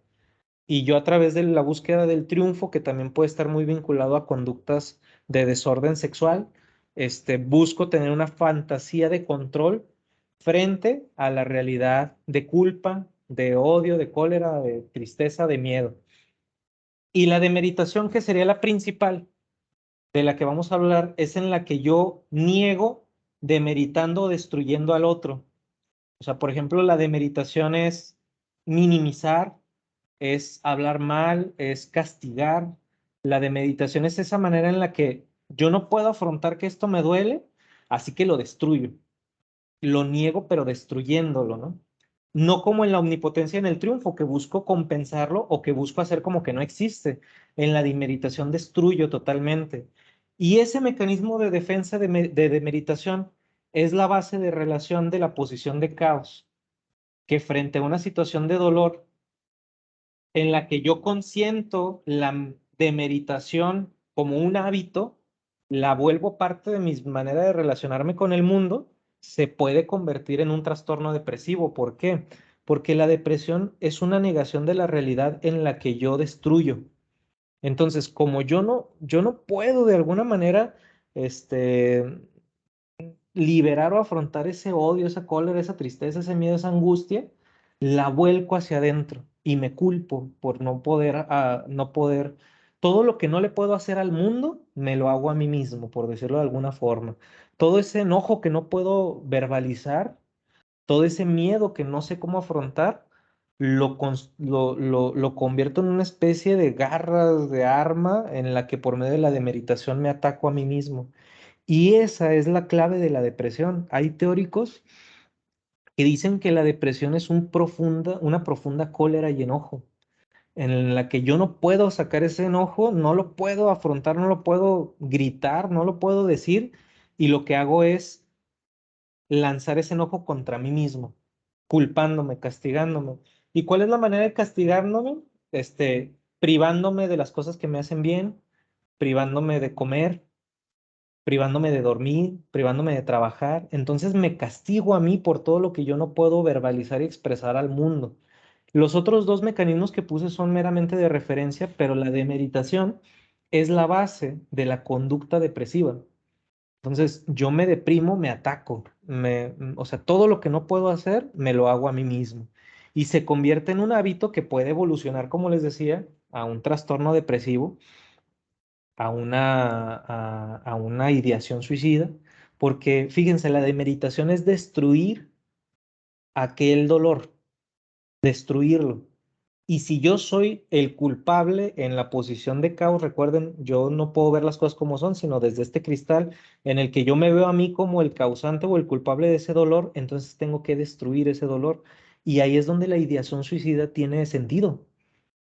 Y yo a través de la búsqueda del triunfo, que también puede estar muy vinculado a conductas de desorden sexual, busco tener una fantasía de control frente a la realidad de culpa, de odio, de cólera, de tristeza, de miedo. Y la de meditación, que sería la principal de la que vamos a hablar, es en la que yo niego demeritando o destruyendo al otro. O sea, por ejemplo, la de meditación es minimizar, es hablar mal, es castigar. La de meditación es esa manera en la que yo no puedo afrontar que esto me duele, así que lo destruyo. Lo niego, pero destruyéndolo, ¿no? No como en la omnipotencia en el triunfo, que busco compensarlo o que busco hacer como que no existe. En la de meditación destruyo totalmente. Y ese mecanismo de defensa de meditación es la base de relación de la posición de caos, que frente a una situación de dolor en la que yo consiento la demeritación como un hábito, la vuelvo parte de mi manera de relacionarme con el mundo, se puede convertir en un trastorno depresivo. ¿Por qué? Porque la depresión es una negación de la realidad en la que yo destruyo. Entonces, como yo no puedo de alguna manera, este, liberar o afrontar ese odio, esa cólera, esa tristeza, ese miedo, esa angustia, la vuelco hacia adentro y me culpo por no poder, todo lo que no le puedo hacer al mundo, me lo hago a mí mismo, por decirlo de alguna forma. Todo ese enojo que no puedo verbalizar, todo ese miedo que no sé cómo afrontar, lo convierto en una especie de garras, de arma en la que por medio de la demeditación me ataco a mí mismo. Y esa es la clave de la depresión. Hay teóricos que dicen que la depresión es una profunda cólera y enojo, en la que yo no puedo sacar ese enojo, no lo puedo afrontar, no lo puedo gritar, no lo puedo decir, y lo que hago es lanzar ese enojo contra mí mismo, culpándome, castigándome. ¿Y cuál es la manera de castigándome? Privándome de las cosas que me hacen bien, privándome de comer, privándome de dormir, privándome de trabajar. Entonces me castigo a mí por todo lo que yo no puedo verbalizar y expresar al mundo. Los otros dos mecanismos que puse son meramente de referencia, pero la de meditación es la base de la conducta depresiva. Entonces yo me deprimo, me ataco, o sea, todo lo que no puedo hacer, me lo hago a mí mismo. Y se convierte en un hábito que puede evolucionar, como les decía, a un trastorno depresivo, a una ideación suicida, porque fíjense, la de meditación es destruir aquel dolor, destruirlo. Y si yo soy el culpable en la posición de caos, recuerden, yo no puedo ver las cosas como son, sino desde este cristal en el que yo me veo a mí como el causante o el culpable de ese dolor, entonces tengo que destruir ese dolor. Y ahí es donde la ideación suicida tiene sentido.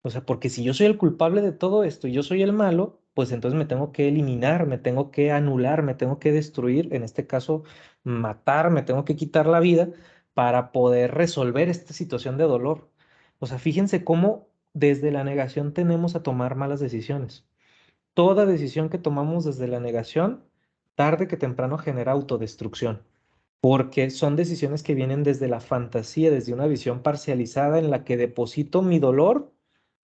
O sea, porque si yo soy el culpable de todo esto y yo soy el malo, pues entonces me tengo que eliminar, me tengo que anular, me tengo que destruir, en este caso, matar, me tengo que quitar la vida para poder resolver esta situación de dolor. O sea, fíjense cómo desde la negación tenemos a tomar malas decisiones. Toda decisión que tomamos desde la negación, tarde que temprano genera autodestrucción, porque son decisiones que vienen desde la fantasía, desde una visión parcializada en la que deposito mi dolor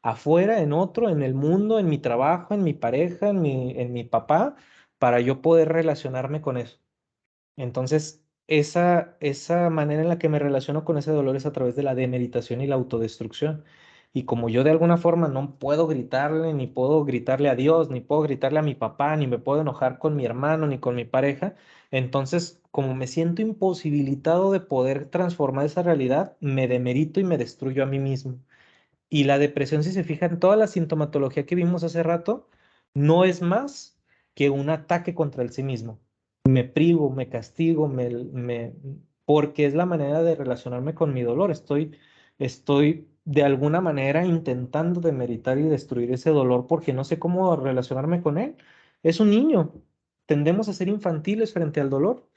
afuera, en otro, en el mundo, en mi trabajo, en mi pareja, en mi papá, para yo poder relacionarme con eso. Entonces, esa manera en la que me relaciono con ese dolor es a través de la demeditación y la autodestrucción. Y como yo de alguna forma no puedo gritarle, ni puedo gritarle a Dios, ni puedo gritarle a mi papá, ni me puedo enojar con mi hermano, ni con mi pareja, entonces como me siento imposibilitado de poder transformar esa realidad, me demerito y me destruyo a mí mismo. Y la depresión, si se fijan, toda la sintomatología que vimos hace rato, no es más que un ataque contra el sí mismo. Me privo, me castigo, porque es la manera de relacionarme con mi dolor. Estoy de alguna manera intentando demeritar y destruir ese dolor porque no sé cómo relacionarme con él. Es un niño. Tendemos a ser infantiles frente al dolor.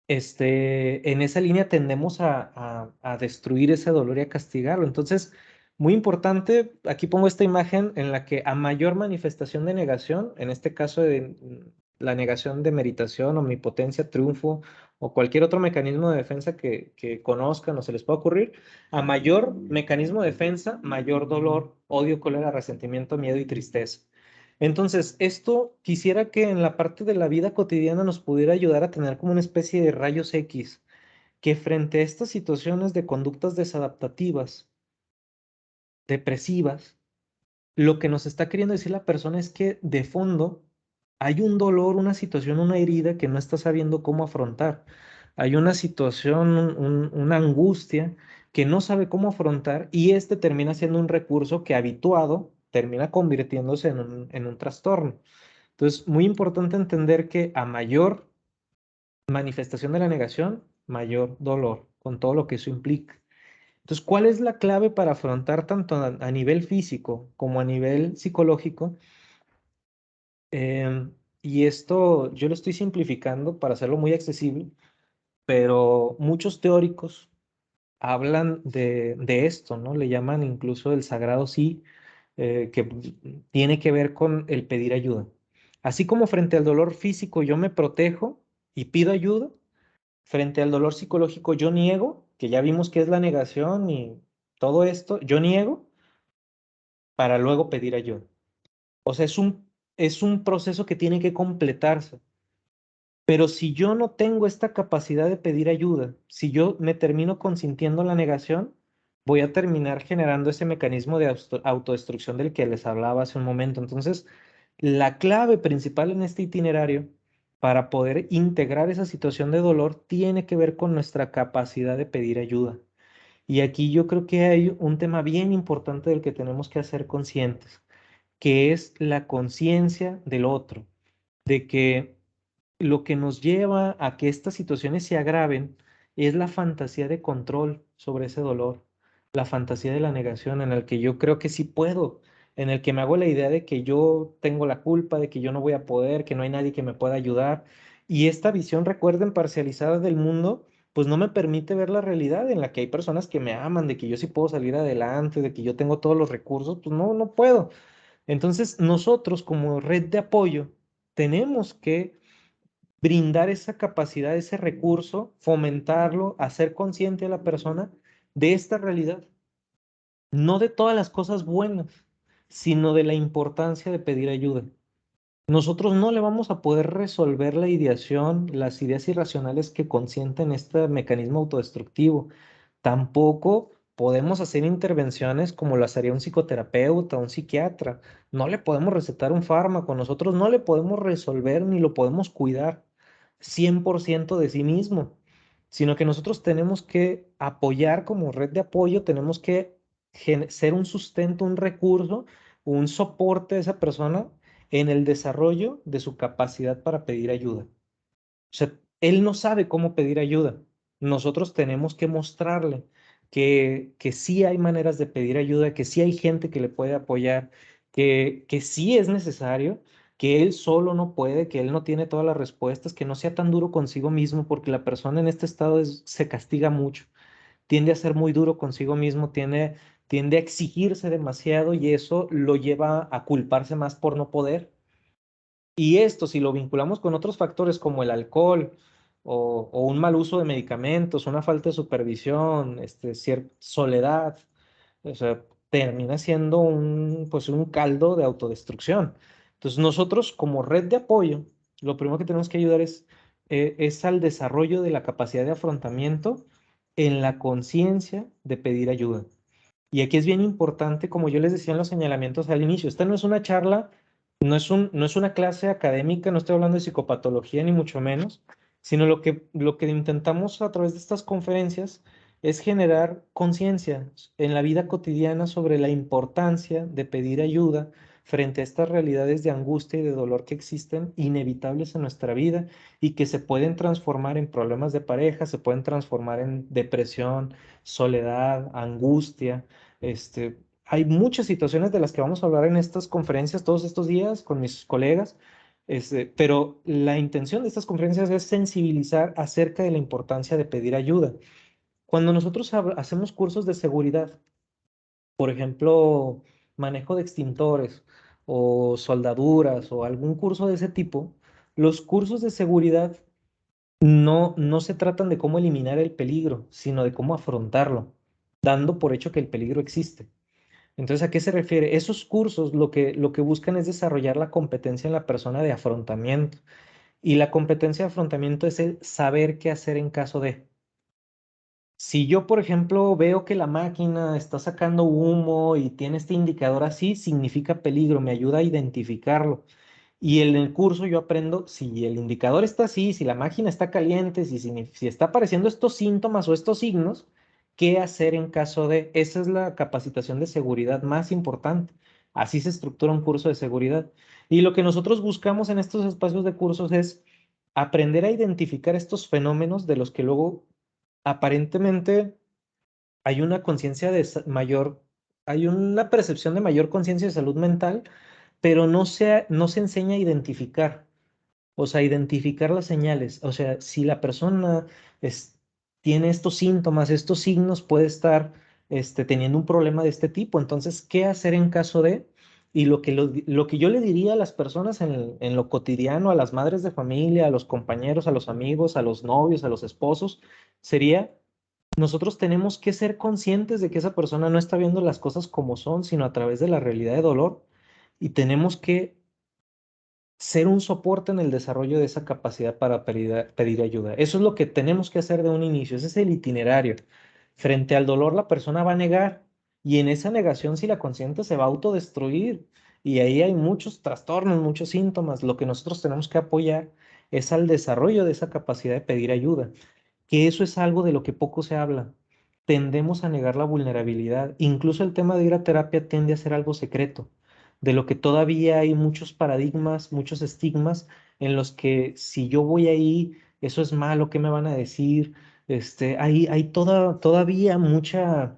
En esa línea tendemos a destruir ese dolor y a castigarlo. Entonces, muy importante, aquí pongo esta imagen en la que a mayor manifestación de negación, en este caso de la negación de meritación, omnipotencia, triunfo o cualquier otro mecanismo de defensa que conozcan o se les pueda ocurrir, a mayor mecanismo de defensa, mayor dolor, odio, cólera, resentimiento, miedo y tristeza. Entonces, esto quisiera que en la parte de la vida cotidiana nos pudiera ayudar a tener como una especie de rayos X, que frente a estas situaciones de conductas desadaptativas, depresivas, lo que nos está queriendo decir la persona es que de fondo hay un dolor, una situación, una herida que no está sabiendo cómo afrontar. Hay una situación, una angustia que no sabe cómo afrontar y este termina siendo un recurso que habituado termina convirtiéndose en un trastorno. Entonces, muy importante entender que a mayor manifestación de la negación, mayor dolor, con todo lo que eso implica. Entonces, ¿cuál es la clave para afrontar tanto a nivel físico como a nivel psicológico? Y esto yo lo estoy simplificando para hacerlo muy accesible, pero muchos teóricos hablan de esto, ¿no? Le llaman incluso el sagrado sí, que tiene que ver con el pedir ayuda. Así como frente al dolor físico yo me protejo y pido ayuda, frente al dolor psicológico yo niego, que ya vimos que es la negación y todo esto, yo niego para luego pedir ayuda. O sea, es un proceso que tiene que completarse. Pero si yo no tengo esta capacidad de pedir ayuda, si yo me termino consintiendo la negación, voy a terminar generando ese mecanismo de autodestrucción del que les hablaba hace un momento. Entonces, la clave principal en este itinerario para poder integrar esa situación de dolor tiene que ver con nuestra capacidad de pedir ayuda. Y aquí yo creo que hay un tema bien importante del que tenemos que hacer conscientes, que es la conciencia del otro, de que lo que nos lleva a que estas situaciones se agraven es la fantasía de control sobre ese dolor, la fantasía de la negación en el que yo creo que sí puedo, en el que me hago la idea de que yo tengo la culpa, de que yo no voy a poder, que no hay nadie que me pueda ayudar. Y esta visión, recuerden, parcializada del mundo, pues no me permite ver la realidad en la que hay personas que me aman, de que yo sí puedo salir adelante, de que yo tengo todos los recursos, pues no, no puedo. Entonces, nosotros como red de apoyo tenemos que brindar esa capacidad, ese recurso, fomentarlo, hacer consciente a la persona de esta realidad, no de todas las cosas buenas, sino de la importancia de pedir ayuda. Nosotros no le vamos a poder resolver la ideación, las ideas irracionales que consienten este mecanismo autodestructivo. Tampoco podemos hacer intervenciones como las haría un psicoterapeuta, un psiquiatra. No le podemos recetar un fármaco, nosotros no le podemos resolver ni lo podemos cuidar 100% de sí mismo, sino que nosotros tenemos que apoyar como red de apoyo, tenemos que ser un sustento, un recurso, un soporte de esa persona en el desarrollo de su capacidad para pedir ayuda. O sea, él no sabe cómo pedir ayuda. Nosotros tenemos que mostrarle que sí hay maneras de pedir ayuda, que sí hay gente que le puede apoyar, que sí es necesario, que él solo no puede, que él no tiene todas las respuestas, que no sea tan duro consigo mismo, porque la persona en este estado se castiga mucho, tiende a ser muy duro consigo mismo, tiende a exigirse demasiado y eso lo lleva a culparse más por no poder. Y esto, si lo vinculamos con otros factores como el alcohol o un mal uso de medicamentos, una falta de supervisión, soledad, o sea, termina siendo pues un caldo de autodestrucción. Entonces, nosotros como red de apoyo, lo primero que tenemos que ayudar es es al desarrollo de la capacidad de afrontamiento en la conciencia de pedir ayuda. Y aquí es bien importante, como yo les decía en los señalamientos al inicio, esta no es una charla, no es una clase académica, no estoy hablando de psicopatología ni mucho menos, sino lo que intentamos a través de estas conferencias es generar conciencia en la vida cotidiana sobre la importancia de pedir ayuda frente a estas realidades de angustia y de dolor que existen, inevitables en nuestra vida y que se pueden transformar en problemas de pareja, se pueden transformar en depresión, soledad, angustia. Hay muchas situaciones de las que vamos a hablar en estas conferencias todos estos días con mis colegas, pero la intención de estas conferencias es sensibilizar acerca de la importancia de pedir ayuda. Cuando nosotros hacemos cursos de seguridad, por ejemplo, manejo de extintores o soldaduras o algún curso de ese tipo, los cursos de seguridad no se tratan de cómo eliminar el peligro, sino de cómo afrontarlo, dando por hecho que el peligro existe. Entonces, ¿a qué se refiere? Esos cursos lo que buscan es desarrollar la competencia en la persona de afrontamiento. Y la competencia de afrontamiento es el saber qué hacer en caso de. Si yo, por ejemplo, veo que la máquina está sacando humo y tiene este indicador así, significa peligro, me ayuda a identificarlo. Y en el curso yo aprendo si el indicador está así, si la máquina está caliente, si está apareciendo estos síntomas o estos signos, qué hacer en caso de. Esa es la capacitación de seguridad más importante. Así se estructura un curso de seguridad. Y lo que nosotros buscamos en estos espacios de cursos es aprender a identificar estos fenómenos de los que luego aparentemente hay una conciencia de mayor, hay una percepción de mayor conciencia de salud mental, pero no se enseña a identificar, o sea, identificar las señales. O sea, si la persona tiene estos síntomas, estos signos, puede estar teniendo un problema de este tipo. Entonces, ¿qué hacer en caso de? Y lo que yo le diría a las personas en lo cotidiano, a las madres de familia, a los compañeros, a los amigos, a los novios, a los esposos, sería nosotros tenemos que ser conscientes de que esa persona no está viendo las cosas como son, sino a través de la realidad de dolor. Y tenemos que ser un soporte en el desarrollo de esa capacidad para pedir ayuda. Eso es lo que tenemos que hacer de un inicio. Ese es el itinerario. Frente al dolor, la persona va a negar. Y en esa negación, si la consciente, se va a autodestruir. Y ahí hay muchos trastornos, muchos síntomas. Lo que nosotros tenemos que apoyar es al desarrollo de esa capacidad de pedir ayuda, que eso es algo de lo que poco se habla. Tendemos a negar la vulnerabilidad. Incluso el tema de ir a terapia tiende a ser algo secreto, de lo que todavía hay muchos paradigmas, muchos estigmas en los que si yo voy ahí, eso es malo, ¿qué me van a decir? Hay todavía mucha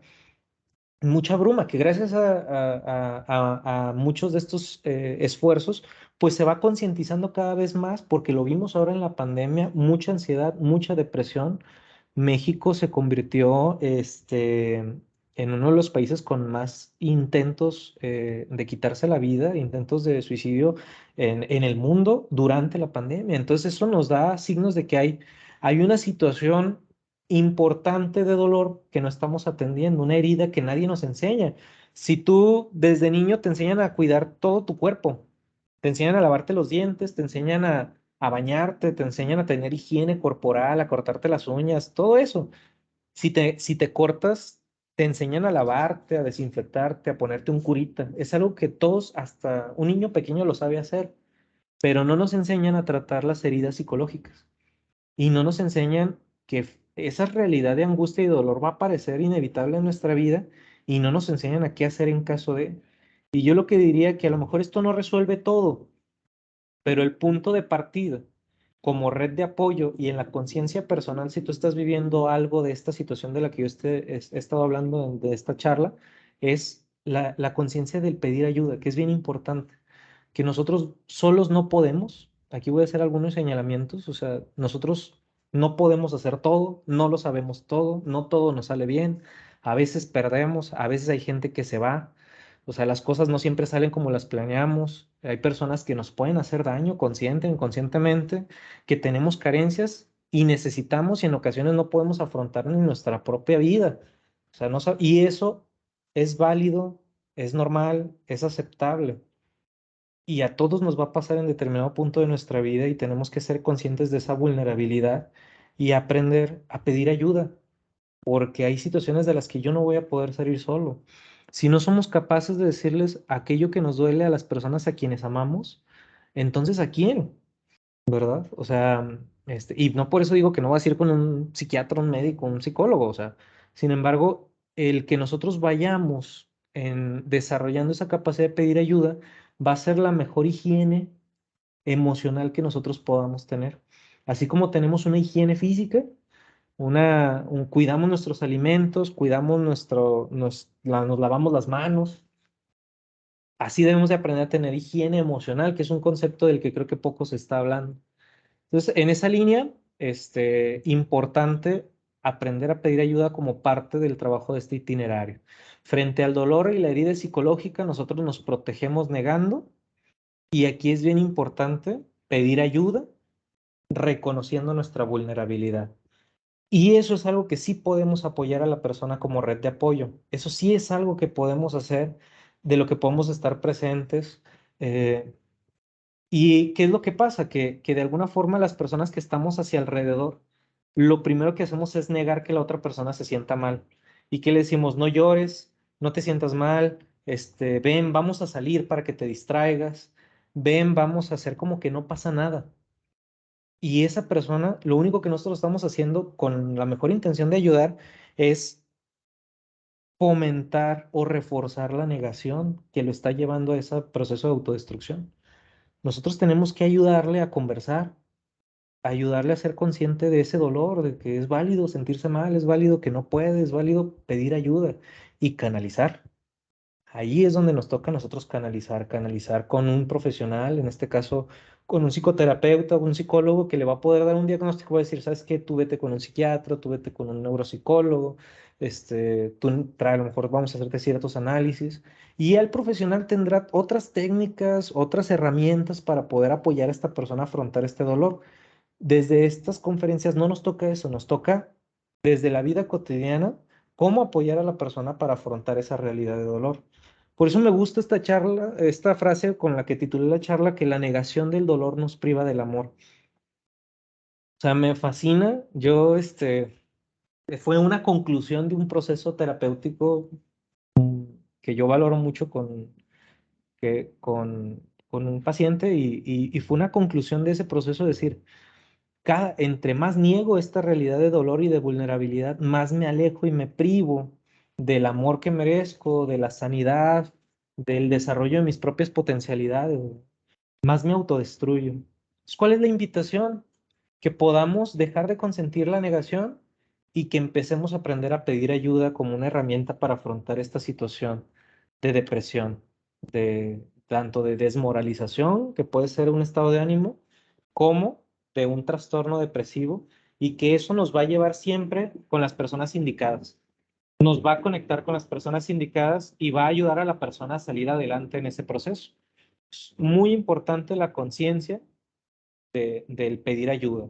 bruma que gracias a muchos de estos esfuerzos, pues se va concientizando cada vez más, porque lo vimos ahora en la pandemia, mucha ansiedad, mucha depresión. México se convirtió en uno de los países con más intentos de quitarse la vida, intentos de suicidio en el mundo durante la pandemia. Entonces eso nos da signos de que hay una situación importante de dolor que no estamos atendiendo, una herida que nadie nos enseña. Si tú desde niño te enseñan a cuidar todo tu cuerpo, te enseñan a lavarte los dientes, te enseñan a bañarte, te enseñan a tener higiene corporal, a cortarte las uñas, todo eso. Si te cortas, te enseñan a lavarte, a desinfectarte, a ponerte un curita. Es algo que todos, hasta un niño pequeño lo sabe hacer, pero no nos enseñan a tratar las heridas psicológicas. Y no nos enseñan que esa realidad de angustia y dolor va a aparecer inevitable en nuestra vida y no nos enseñan a qué hacer en caso de. Y yo lo que diría que a lo mejor esto no resuelve todo, pero el punto de partida como red de apoyo y en la conciencia personal, si tú estás viviendo algo de esta situación de la que yo he estado hablando de esta charla, es la conciencia del pedir ayuda, que es bien importante, que nosotros solos no podemos. Aquí voy a hacer algunos señalamientos, o sea, nosotros no podemos hacer todo, no lo sabemos todo, no todo nos sale bien, a veces perdemos, a veces hay gente que se va, o sea, las cosas no siempre salen como las planeamos, hay personas que nos pueden hacer daño consciente o inconscientemente, que tenemos carencias y necesitamos y en ocasiones no podemos afrontar ni nuestra propia vida. O sea, y eso es válido, es normal, es aceptable. y a todos nos va a pasar en determinado punto de nuestra vida y tenemos que ser conscientes de esa vulnerabilidad y aprender a pedir ayuda, porque hay situaciones de las que yo no voy a poder salir solo. Si no somos capaces de decirles aquello que nos duele a las personas a quienes amamos, entonces ¿a quién? ¿Verdad? O sea, y no por eso digo que no vas a ir con un psiquiatra, un médico, un psicólogo, o sea, sin embargo, el que nosotros vayamos en desarrollando esa capacidad de pedir ayuda va a ser la mejor higiene emocional que nosotros podamos tener. Así como tenemos una higiene física, cuidamos nuestros alimentos, cuidamos nos lavamos las manos. Así debemos de aprender a tener higiene emocional, que es un concepto del que creo que poco se está hablando. Entonces, en esa línea, importante aprender a pedir ayuda como parte del trabajo de este itinerario. Frente al dolor y la herida psicológica, nosotros nos protegemos negando, y aquí es bien importante pedir ayuda reconociendo nuestra vulnerabilidad. Y eso es algo que sí podemos apoyar a la persona como red de apoyo. Eso sí es algo que podemos hacer, de lo que podemos estar presentes. eh, ¿Y qué es lo que pasa? Que de alguna forma las personas que estamos hacia alrededor, lo primero que hacemos es negar que la otra persona se sienta mal. ¿Y qué le decimos? No llores, no te sientas mal, ven, vamos a salir para que te distraigas, ven, vamos a hacer como que no pasa nada. Y esa persona, lo único que nosotros estamos haciendo con la mejor intención de ayudar es fomentar o reforzar la negación que lo está llevando a ese proceso de autodestrucción. Nosotros tenemos que ayudarle a conversar, ayudarle a ser consciente de ese dolor, de que es válido sentirse mal, es válido que no puede, es válido pedir ayuda y canalizar. Ahí es donde nos toca a nosotros canalizar con un profesional, en este caso con un psicoterapeuta o un psicólogo que le va a poder dar un diagnóstico, va a decir, ¿sabes qué? Tú vete con un psiquiatra, tú vete con un neuropsicólogo, a lo mejor vamos a hacerte ciertos análisis, y el profesional tendrá otras técnicas, otras herramientas para poder apoyar a esta persona a afrontar este dolor. Desde estas conferencias no nos toca eso, nos toca desde la vida cotidiana cómo apoyar a la persona para afrontar esa realidad de dolor. Por eso me gusta esta charla, esta frase con la que titulé la charla, que la negación del dolor nos priva del amor. O sea, me fascina. Fue una conclusión de un proceso terapéutico que yo valoro mucho con un paciente y fue una conclusión de ese proceso decir, entre más niego esta realidad de dolor y de vulnerabilidad, más me alejo y me privo del amor que merezco, de la sanidad, del desarrollo de mis propias potencialidades, más me autodestruyo. Entonces, ¿cuál es la invitación? Que podamos dejar de consentir la negación y que empecemos a aprender a pedir ayuda como una herramienta para afrontar esta situación de depresión, tanto de desmoralización, que puede ser un estado de ánimo, como de un trastorno depresivo, y que eso nos va a llevar siempre con las personas indicadas. Nos va a conectar con las personas indicadas y va a ayudar a la persona a salir adelante en ese proceso. Es muy importante la conciencia del pedir ayuda.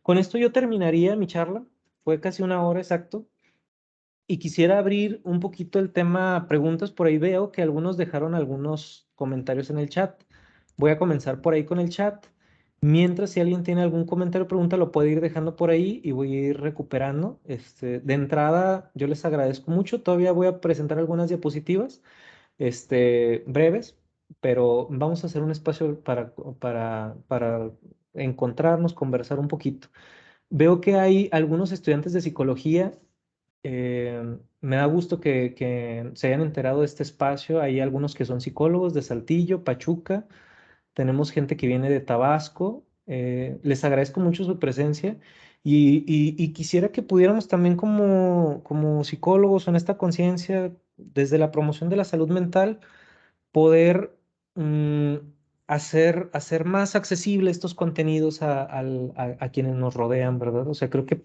Con esto yo terminaría mi charla. Fue casi una hora exacto. Y quisiera abrir un poquito el tema preguntas. Por ahí veo que algunos dejaron algunos comentarios en el chat. Voy a comenzar por ahí con el chat. Mientras, si alguien tiene algún comentario o pregunta, lo puede ir dejando por ahí y voy a ir recuperando. De entrada, yo les agradezco mucho. Todavía voy a presentar algunas diapositivas, breves, pero vamos a hacer un espacio para encontrarnos, conversar un poquito. Veo que hay algunos estudiantes de psicología. Me da gusto que se hayan enterado de este espacio. Hay algunos que son psicólogos de Saltillo, Pachuca. Tenemos gente que viene de Tabasco. Les agradezco mucho su presencia y quisiera que pudiéramos también como psicólogos en esta conciencia, desde la promoción de la salud mental, poder mm, hacer más accesible estos contenidos a quienes nos rodean, ¿verdad? O sea, creo que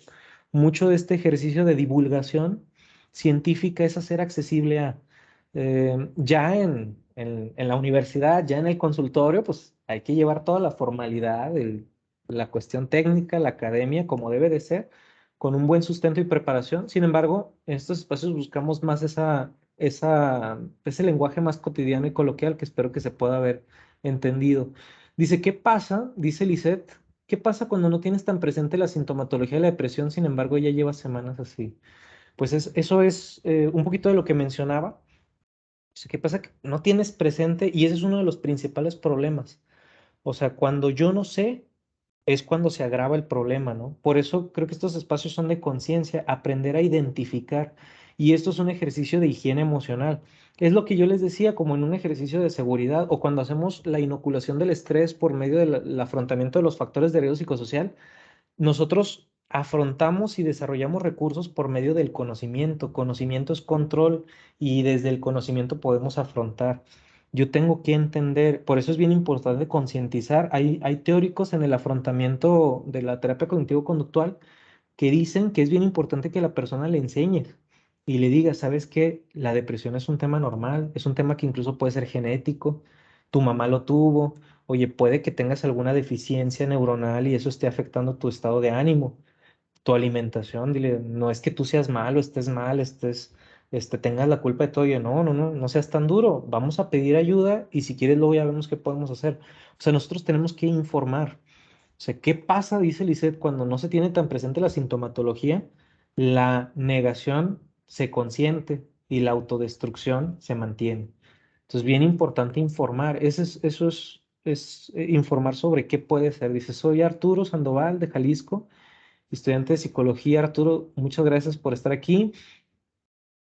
mucho de este ejercicio de divulgación científica es hacer accesible ya en la universidad, ya en el consultorio, pues hay que llevar toda la formalidad, la cuestión técnica, la academia, como debe de ser, con un buen sustento y preparación. Sin embargo, en estos espacios buscamos más ese lenguaje más cotidiano y coloquial que espero que se pueda ver Entendido. Dice, ¿qué pasa? Dice Lisette, ¿qué pasa cuando no tienes tan presente la sintomatología de la depresión, sin embargo ya llevas semanas así? Pues eso es un poquito de lo que mencionaba. Dice, ¿qué pasa? Que no tienes presente y ese es uno de los principales problemas. O sea, cuando yo no sé, es cuando se agrava el problema, ¿no? Por eso creo que estos espacios son de conciencia, aprender a identificar. Y esto es un ejercicio de higiene emocional. Es lo que yo les decía, como en un ejercicio de seguridad o cuando hacemos la inoculación del estrés por medio del afrontamiento de los factores de riesgo psicosocial. Nosotros afrontamos y desarrollamos recursos por medio del conocimiento. Conocimiento es control y desde el conocimiento podemos afrontar. Yo tengo que entender, por eso es bien importante concientizar. Hay teóricos en el afrontamiento de la terapia cognitivo-conductual que dicen que es bien importante que la persona le enseñe y le diga, ¿sabes qué? La depresión es un tema normal, es un tema que incluso puede ser genético, tu mamá lo tuvo, oye, puede que tengas alguna deficiencia neuronal y eso esté afectando tu estado de ánimo, tu alimentación, dile, no es que tú seas malo, estés mal, tengas la culpa de todo, oye, no seas tan duro, vamos a pedir ayuda y si quieres luego ya vemos qué podemos hacer. O sea, nosotros tenemos que informar. O sea, ¿qué pasa, dice Lisette, cuando no se tiene tan presente la sintomatología? La negación se consiente y la autodestrucción se mantiene. Entonces, bien importante informar. Eso es informar sobre qué puede ser. Dice, soy Arturo Sandoval de Jalisco, estudiante de psicología. Arturo, muchas gracias por estar aquí.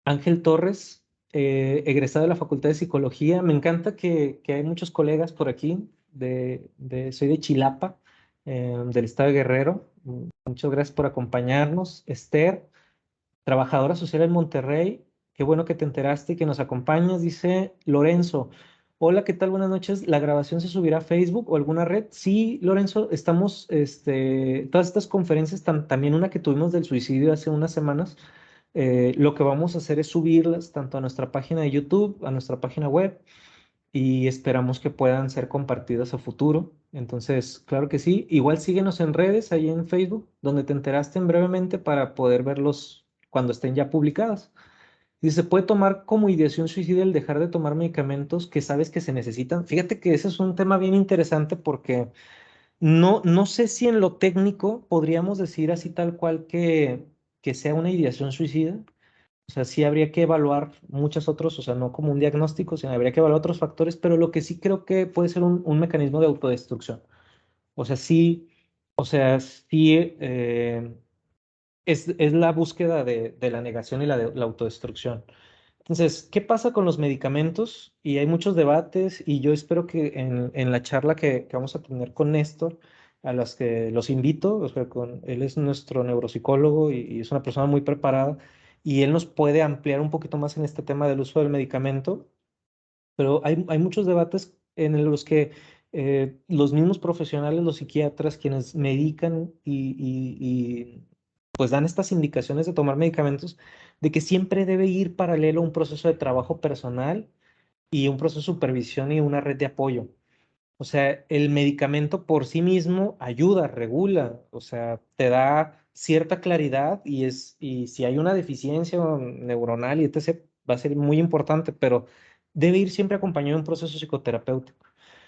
Ángel Torres, egresado de la Facultad de Psicología. Me encanta que hay muchos colegas por aquí. Soy de Chilapa, del estado de Guerrero. Muchas gracias por acompañarnos. Esther, trabajadora social en Monterrey. Qué bueno que te enteraste y que nos acompañas. Dice Lorenzo. Hola, ¿qué tal? Buenas noches. ¿La grabación se subirá a Facebook o alguna red? Sí, Lorenzo, estamos, todas estas conferencias, también una que tuvimos del suicidio hace unas semanas, lo que vamos a hacer es subirlas tanto a nuestra página de YouTube, a nuestra página web, y esperamos que puedan ser compartidas a futuro. Entonces, claro que sí. Igual síguenos en redes, ahí en Facebook, donde te enteraste en brevemente para poder verlos cuando estén ya publicadas. Y se puede tomar como ideación suicida el dejar de tomar medicamentos que sabes que se necesitan. Fíjate que ese es un tema bien interesante porque no sé si en lo técnico podríamos decir así tal cual que sea una ideación suicida. O sea, sí habría que evaluar muchos otros, o sea, no como un diagnóstico, sino habría que evaluar otros factores, pero lo que sí creo que puede ser un mecanismo de autodestrucción. O sea, sí, es la búsqueda de la negación y la autodestrucción. Entonces, ¿qué pasa con los medicamentos? Y hay muchos debates y yo espero que en la charla que vamos a tener con Néstor, a las que los invito, o sea, él es nuestro neuropsicólogo y es una persona muy preparada y él nos puede ampliar un poquito más en este tema del uso del medicamento, pero hay muchos debates en los que los mismos profesionales, los psiquiatras, quienes medican pues dan estas indicaciones de tomar medicamentos, de que siempre debe ir paralelo un proceso de trabajo personal y un proceso de supervisión y una red de apoyo. O sea, el medicamento por sí mismo ayuda, regula, o sea, te da cierta claridad y si hay una deficiencia neuronal y etc., va a ser muy importante, pero debe ir siempre acompañado de un proceso psicoterapéutico.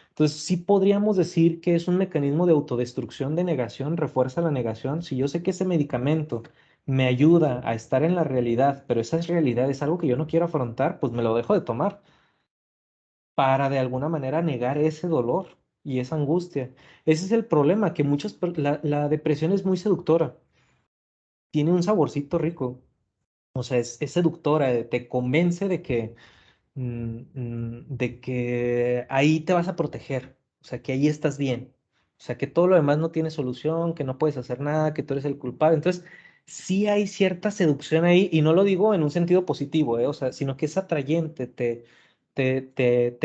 Entonces, sí podríamos decir que es un mecanismo de autodestrucción, de negación, refuerza la negación. Si yo sé que ese medicamento me ayuda a estar en la realidad, pero esa realidad es algo que yo no quiero afrontar, pues me lo dejo de tomar para de alguna manera negar ese dolor y esa angustia. Ese es el problema, que la depresión es muy seductora, tiene un saborcito rico, o sea, es seductora, te convence de que ahí te vas a proteger, o sea, que ahí estás bien, o sea, que todo lo demás no tiene solución, que no puedes hacer nada, que tú eres el culpable. Entonces, sí hay cierta seducción ahí, y no lo digo en un sentido positivo, o sea, sino que es atrayente, te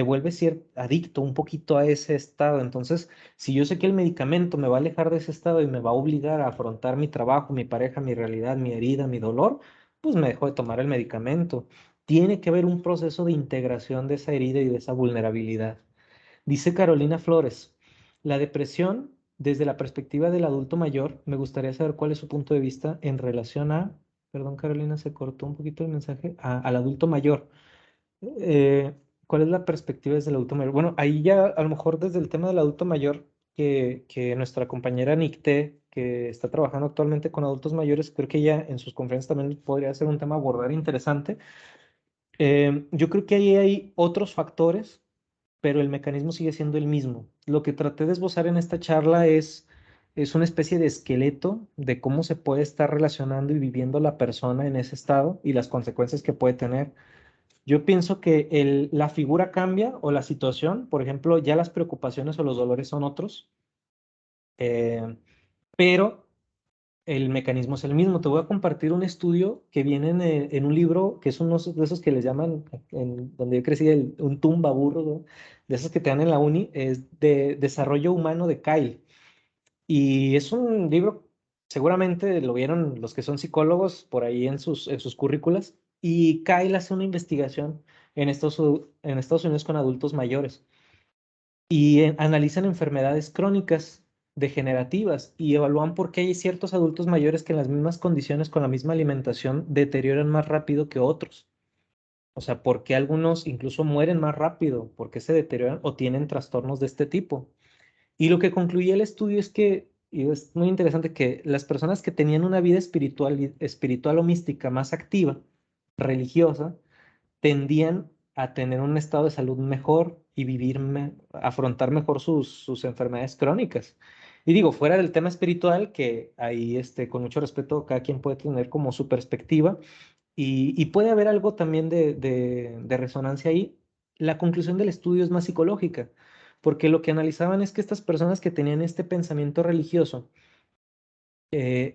vuelve adicto un poquito a ese estado. Entonces, si yo sé que el medicamento me va a alejar de ese estado y me va a obligar a afrontar mi trabajo, mi pareja, mi realidad, mi herida, mi dolor, pues me dejo de tomar el medicamento. Tiene que haber un proceso de integración de esa herida y de esa vulnerabilidad. Dice Carolina Flores, la depresión, desde la perspectiva del adulto mayor, me gustaría saber cuál es su punto de vista en relación perdón Carolina, se cortó un poquito el mensaje, al adulto mayor. ¿Cuál es la perspectiva desde el adulto mayor? Bueno, ahí ya a lo mejor desde el tema del adulto mayor, que nuestra compañera Nicté, que está trabajando actualmente con adultos mayores, creo que ella en sus conferencias también podría ser un tema a abordar interesante. Yo creo que ahí hay otros factores, pero el mecanismo sigue siendo el mismo. Lo que traté de esbozar en esta charla es una especie de esqueleto de cómo se puede estar relacionando y viviendo la persona en ese estado y las consecuencias que puede tener. Yo pienso que la figura cambia o la situación, por ejemplo, ya las preocupaciones o los dolores son otros, eh, pero el mecanismo es el mismo. Te voy a compartir un estudio que viene en un libro que es uno de esos que les llaman, donde yo crecí, un tumbaburro, ¿no? De esos que te dan en la uni, es de Desarrollo Humano de Kyle. Y es un libro, seguramente lo vieron los que son psicólogos por ahí en sus currículas. Y Kyle hace una investigación en Estados Unidos con adultos mayores y analizan enfermedades crónicas degenerativas y evalúan por qué hay ciertos adultos mayores que en las mismas condiciones, con la misma alimentación, deterioran más rápido que otros. O sea, por qué algunos incluso mueren más rápido, por qué se deterioran o tienen trastornos de este tipo. Y lo que concluye el estudio es que, y es muy interesante, que las personas que tenían una vida espiritual o mística más activa, religiosa, tendían a tener un estado de salud mejor y afrontar mejor sus enfermedades crónicas. Y digo, fuera del tema espiritual, que ahí, con mucho respeto, cada quien puede tener como su perspectiva y puede haber algo también de resonancia ahí. La conclusión del estudio es más psicológica, porque lo que analizaban es que estas personas que tenían este pensamiento religioso,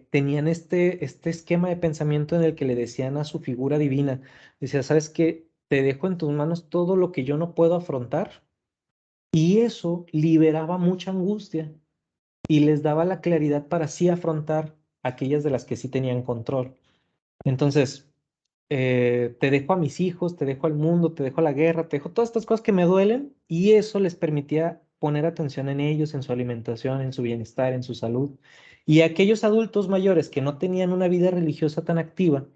tenían este esquema de pensamiento en el que le decían a su figura divina, decía, ¿sabes qué? Te dejo en tus manos todo lo que yo no puedo afrontar. Y eso liberaba mucha angustia y les daba la claridad para sí afrontar aquellas de las que sí tenían control. Entonces, te dejo a mis hijos, te dejo al mundo, te dejo a la guerra, te dejo todas estas cosas que me duelen y eso les permitía poner atención en ellos, en su alimentación, en su bienestar, en su salud. Y aquellos adultos mayores que no tenían una vida religiosa tan activa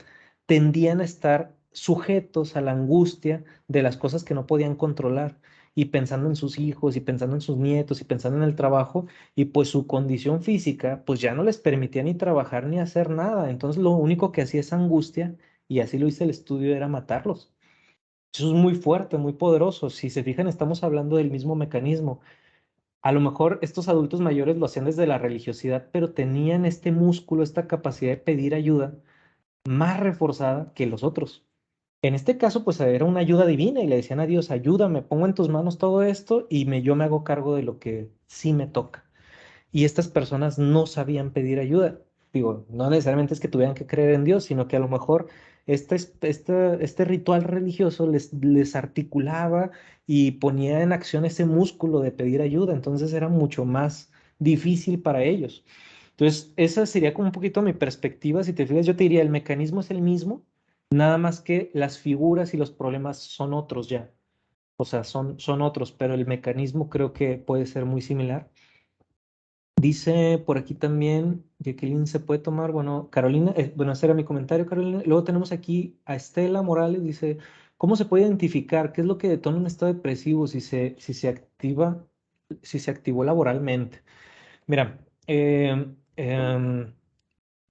tendían a estar sujetos a la angustia de las cosas que no podían controlar y pensando en sus hijos y pensando en sus nietos y pensando en el trabajo y pues su condición física pues ya no les permitía ni trabajar ni hacer nada. Entonces lo único que hacía esa angustia y así lo hice el estudio, era matarlos. Eso es muy fuerte, muy poderoso. Si se fijan, estamos hablando del mismo mecanismo. A lo mejor estos adultos mayores lo hacían desde la religiosidad, pero tenían este músculo, esta capacidad de pedir ayuda más reforzada que los otros. En este caso, pues era una ayuda divina y le decían a Dios, ayúdame, pongo en tus manos todo esto y yo me hago cargo de lo que sí me toca. Y estas personas no sabían pedir ayuda. Digo, no necesariamente es que tuvieran que creer en Dios, sino que a lo mejor este ritual religioso les articulaba y ponía en acción ese músculo de pedir ayuda, entonces era mucho más difícil para ellos. Entonces, esa sería como un poquito mi perspectiva. Si te fijas, yo te diría, el mecanismo es el mismo, nada más que las figuras y los problemas son otros ya. O sea, son otros, pero el mecanismo creo que puede ser muy similar. Dice por aquí también, Jacqueline se puede tomar, bueno, Carolina, bueno, ese era mi comentario, Carolina. Luego tenemos aquí a Estela Morales, dice, ¿cómo se puede identificar qué es lo que detona un estado depresivo si se activó laboralmente? Mira,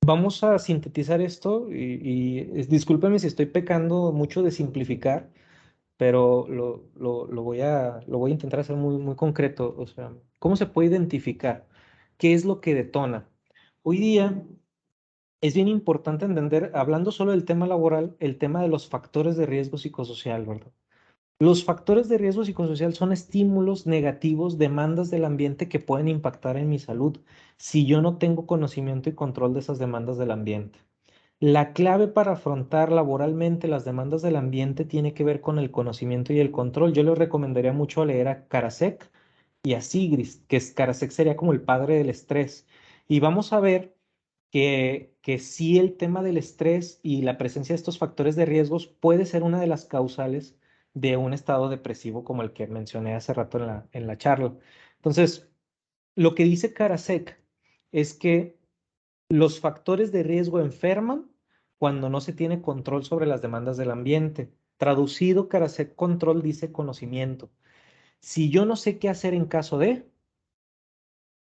vamos a sintetizar esto discúlpeme si estoy pecando mucho de simplificar, pero lo voy a intentar hacer muy, muy concreto. O sea, ¿cómo se puede identificar? ¿Qué es lo que detona? Hoy día es bien importante entender, hablando solo del tema laboral, el tema de los factores de riesgo psicosocial, ¿verdad? Los factores de riesgo psicosocial son estímulos negativos, demandas del ambiente que pueden impactar en mi salud si yo no tengo conocimiento y control de esas demandas del ambiente. La clave para afrontar laboralmente las demandas del ambiente tiene que ver con el conocimiento y el control. Yo les recomendaría mucho leer a Karasek y a Sigris, Karasek sería como el padre del estrés. Y vamos a ver que sí el tema del estrés y la presencia de estos factores de riesgos puede ser una de las causales de un estado depresivo como el que mencioné hace rato en la charla. Entonces, lo que dice Karasek es que los factores de riesgo enferman cuando no se tiene control sobre las demandas del ambiente. Traducido, Karasek Control dice conocimiento. Si yo no sé qué hacer en caso de,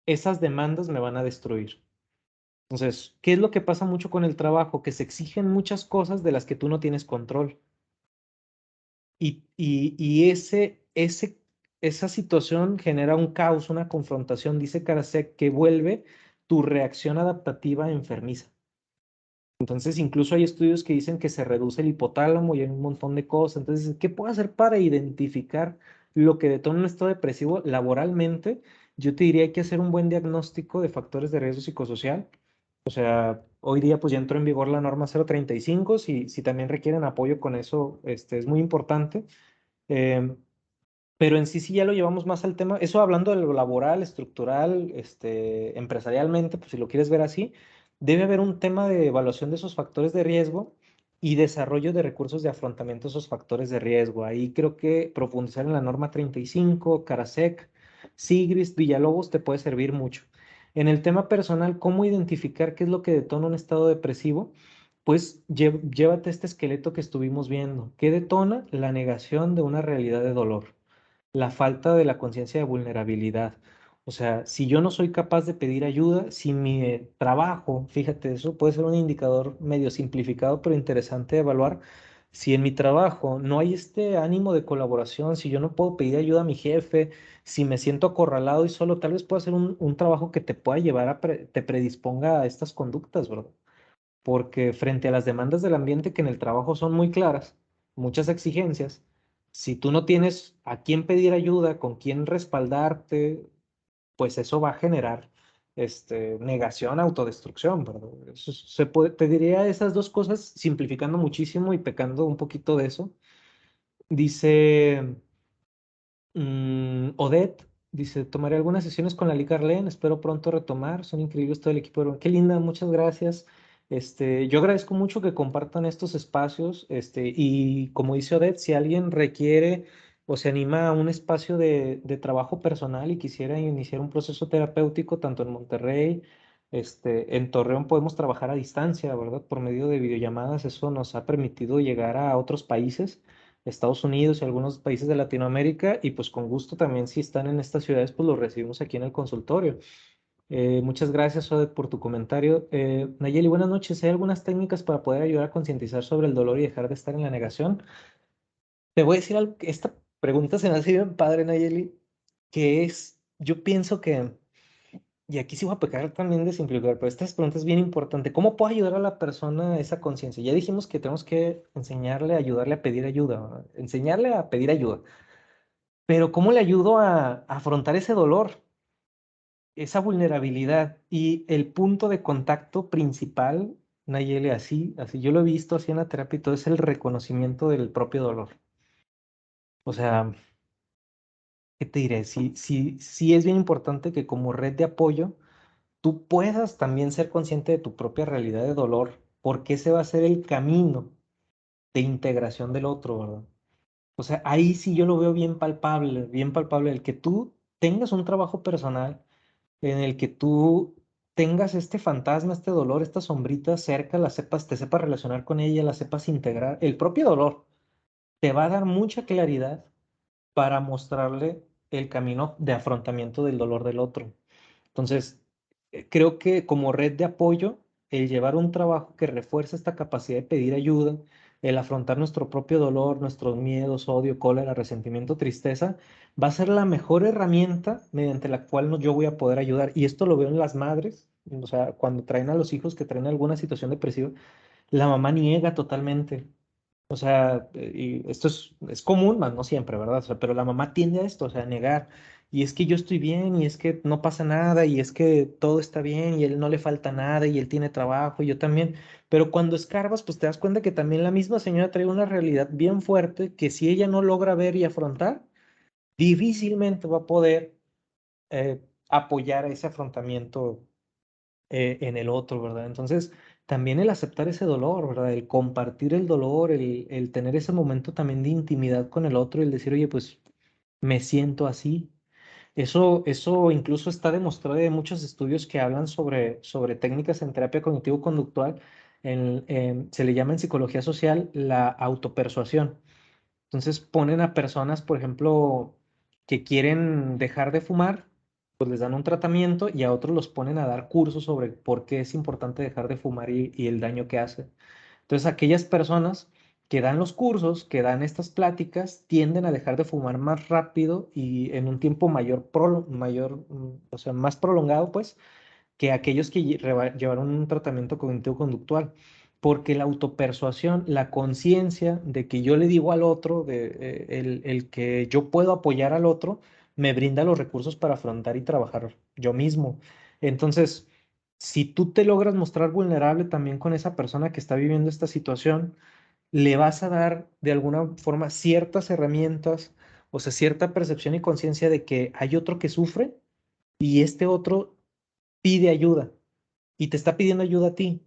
esas demandas me van a destruir. Entonces, ¿qué es lo que pasa mucho con el trabajo? Que se exigen muchas cosas de las que tú no tienes control. Y esa situación genera un caos, una confrontación, dice Karasek, que vuelve tu reacción adaptativa enfermiza. Entonces, incluso hay estudios que dicen que se reduce el hipotálamo y hay un montón de cosas. Entonces, ¿qué puedo hacer para identificar lo que detona un estado depresivo laboralmente? Yo te diría que hay que hacer un buen diagnóstico de factores de riesgo psicosocial. O sea, hoy día pues ya entró en vigor la norma 035. Si también requieren apoyo con eso, es muy importante. Em, pero en sí, sí ya lo llevamos más al tema, eso hablando de lo laboral, estructural, empresarialmente, pues si lo quieres ver así, debe haber un tema de evaluación de esos factores de riesgo y desarrollo de recursos de afrontamiento de esos factores de riesgo. Ahí creo que profundizar en la norma 35, Karasek, Sigris, Villalobos te puede servir mucho. En el tema personal, ¿cómo identificar qué es lo que detona un estado depresivo? Pues llévate este esqueleto que estuvimos viendo. ¿Qué detona? La negación de una realidad de dolor, la falta de la conciencia de vulnerabilidad. O sea, si yo no soy capaz de pedir ayuda, si mi trabajo, fíjate, eso puede ser un indicador medio simplificado, pero interesante de evaluar. Si en mi trabajo no hay este ánimo de colaboración, si yo no puedo pedir ayuda a mi jefe, si me siento acorralado y solo, tal vez pueda hacer un trabajo que te pueda llevar te predisponga a estas conductas, ¿verdad? Porque frente a las demandas del ambiente que en el trabajo son muy claras, muchas exigencias, si tú no tienes a quién pedir ayuda, con quién respaldarte, pues eso va a generar negación, autodestrucción, ¿verdad? Te diría esas dos cosas simplificando muchísimo y pecando un poquito de eso. Dice Odette, dice, tomaré algunas sesiones con la Liga Arlen, espero pronto retomar, son increíbles todo el equipo. Qué linda, muchas gracias. Yo agradezco mucho que compartan estos espacios, y como dice Odette, si alguien requiere o se anima a un espacio de trabajo personal y quisiera iniciar un proceso terapéutico, tanto en Monterrey, en Torreón podemos trabajar a distancia, ¿verdad? Por medio de videollamadas, eso nos ha permitido llegar a otros países, Estados Unidos y algunos países de Latinoamérica, y pues con gusto también si están en estas ciudades, pues los recibimos aquí en el consultorio. Muchas gracias, Ode, por tu comentario. Nayeli, buenas noches. ¿Hay algunas técnicas para poder ayudar a concientizar sobre el dolor y dejar de estar en la negación? Te voy a decir algo, que esta pregunta se me hace bien padre, Nayeli, que es, yo pienso que, y aquí sí voy a pecar también de simplificar, pero esta pregunta es bien importante. ¿Cómo puedo ayudar a la persona a esa conciencia? Ya dijimos que tenemos que enseñarle, ayudarle a pedir ayuda, ¿verdad? Enseñarle a pedir ayuda. Pero ¿cómo le ayudo a afrontar ese dolor, esa vulnerabilidad? Y el punto de contacto principal, Nayeli, así yo lo he visto así en la terapia y todo, es el reconocimiento del propio dolor. O sea, ¿qué te diré? Sí es bien importante que como red de apoyo tú puedas también ser consciente de tu propia realidad de dolor, porque ese va a ser el camino de integración del otro, ¿verdad? O sea, ahí sí yo lo veo bien palpable, el que tú tengas un trabajo personal en el que tú tengas este fantasma, este dolor, esta sombrita cerca, la sepas, te sepas relacionar con ella, la sepas integrar. El propio dolor te va a dar mucha claridad para mostrarle el camino de afrontamiento del dolor del otro. Entonces, creo que como red de apoyo, el llevar un trabajo que refuerce esta capacidad de pedir ayuda, el afrontar nuestro propio dolor, nuestros miedos, odio, cólera, resentimiento, tristeza, va a ser la mejor herramienta mediante la cual yo voy a poder ayudar. Y esto lo veo en las madres, o sea, cuando traen a los hijos que traen alguna situación depresiva, la mamá niega totalmente. O sea, y esto es común, más no siempre, ¿verdad? O sea, pero la mamá tiende a esto, o sea, a negar. Y es que yo estoy bien, y es que no pasa nada, y es que todo está bien, y él no le falta nada, y él tiene trabajo, y yo también. Pero cuando escarbas, pues te das cuenta que también la misma señora trae una realidad bien fuerte que si ella no logra ver y afrontar, difícilmente va a poder apoyar ese afrontamiento en el otro, ¿verdad? Entonces, también el aceptar ese dolor, ¿verdad? El compartir el dolor, el tener ese momento también de intimidad con el otro, el decir, oye, pues me siento así. Eso incluso está demostrado en muchos estudios que hablan sobre técnicas en terapia cognitivo-conductual. Se le llama en psicología social la autopersuasión. Entonces ponen a personas, por ejemplo, que quieren dejar de fumar, pues les dan un tratamiento y a otros los ponen a dar cursos sobre por qué es importante dejar de fumar y el daño que hace. Entonces, aquellas personas que dan los cursos, que dan estas pláticas, tienden a dejar de fumar más rápido y en un tiempo o sea, más prolongado, pues, que aquellos que llevaron un tratamiento cognitivo-conductual. Porque la autopersuasión, la conciencia de que yo le digo al otro, el que yo puedo apoyar al otro, me brinda los recursos para afrontar y trabajar yo mismo. Entonces, si tú te logras mostrar vulnerable también con esa persona que está viviendo esta situación, le vas a dar de alguna forma ciertas herramientas, o sea, cierta percepción y conciencia de que hay otro que sufre y este otro pide ayuda y te está pidiendo ayuda a ti.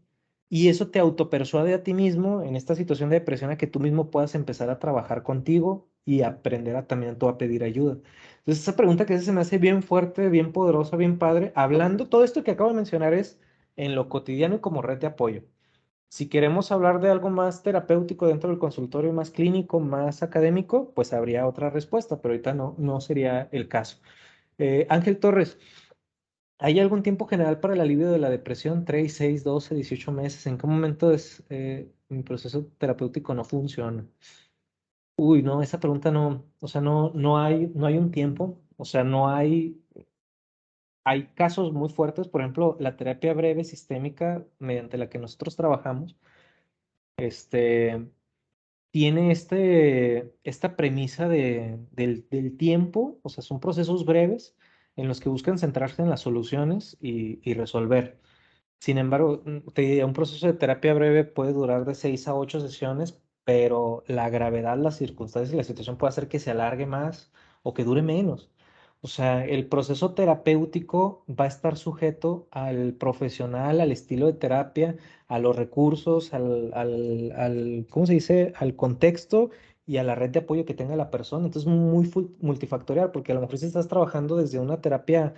Y eso te autopersuade a ti mismo en esta situación de depresión a que tú mismo puedas empezar a trabajar contigo y aprender a también tú a pedir ayuda. Entonces, esa pregunta que se me hace bien fuerte, bien poderosa, bien padre, hablando, todo esto que acabo de mencionar es en lo cotidiano y como red de apoyo. Si queremos hablar de algo más terapéutico dentro del consultorio, más clínico, más académico, pues habría otra respuesta, pero ahorita no sería el caso. Ángel Torres, ¿hay algún tiempo general para el alivio de la depresión? 3, 6, 12, 18 meses. ¿En qué momento mi proceso terapéutico no funciona? Uy, no, esa pregunta no, o sea, no hay un tiempo, o sea, hay casos muy fuertes, por ejemplo, la terapia breve sistémica mediante la que nosotros trabajamos, este, tiene esta premisa del tiempo, o sea, son procesos breves en los que buscan centrarse en las soluciones y resolver. Sin embargo, te diría, un proceso de terapia breve puede durar de 6 a 8 sesiones, pero la gravedad, las circunstancias y la situación puede hacer que se alargue más o que dure menos. O sea, el proceso terapéutico va a estar sujeto al profesional, al estilo de terapia, a los recursos, ¿cómo se dice? Al contexto y a la red de apoyo que tenga la persona. Entonces, muy multifactorial, porque a lo mejor si estás trabajando desde una terapia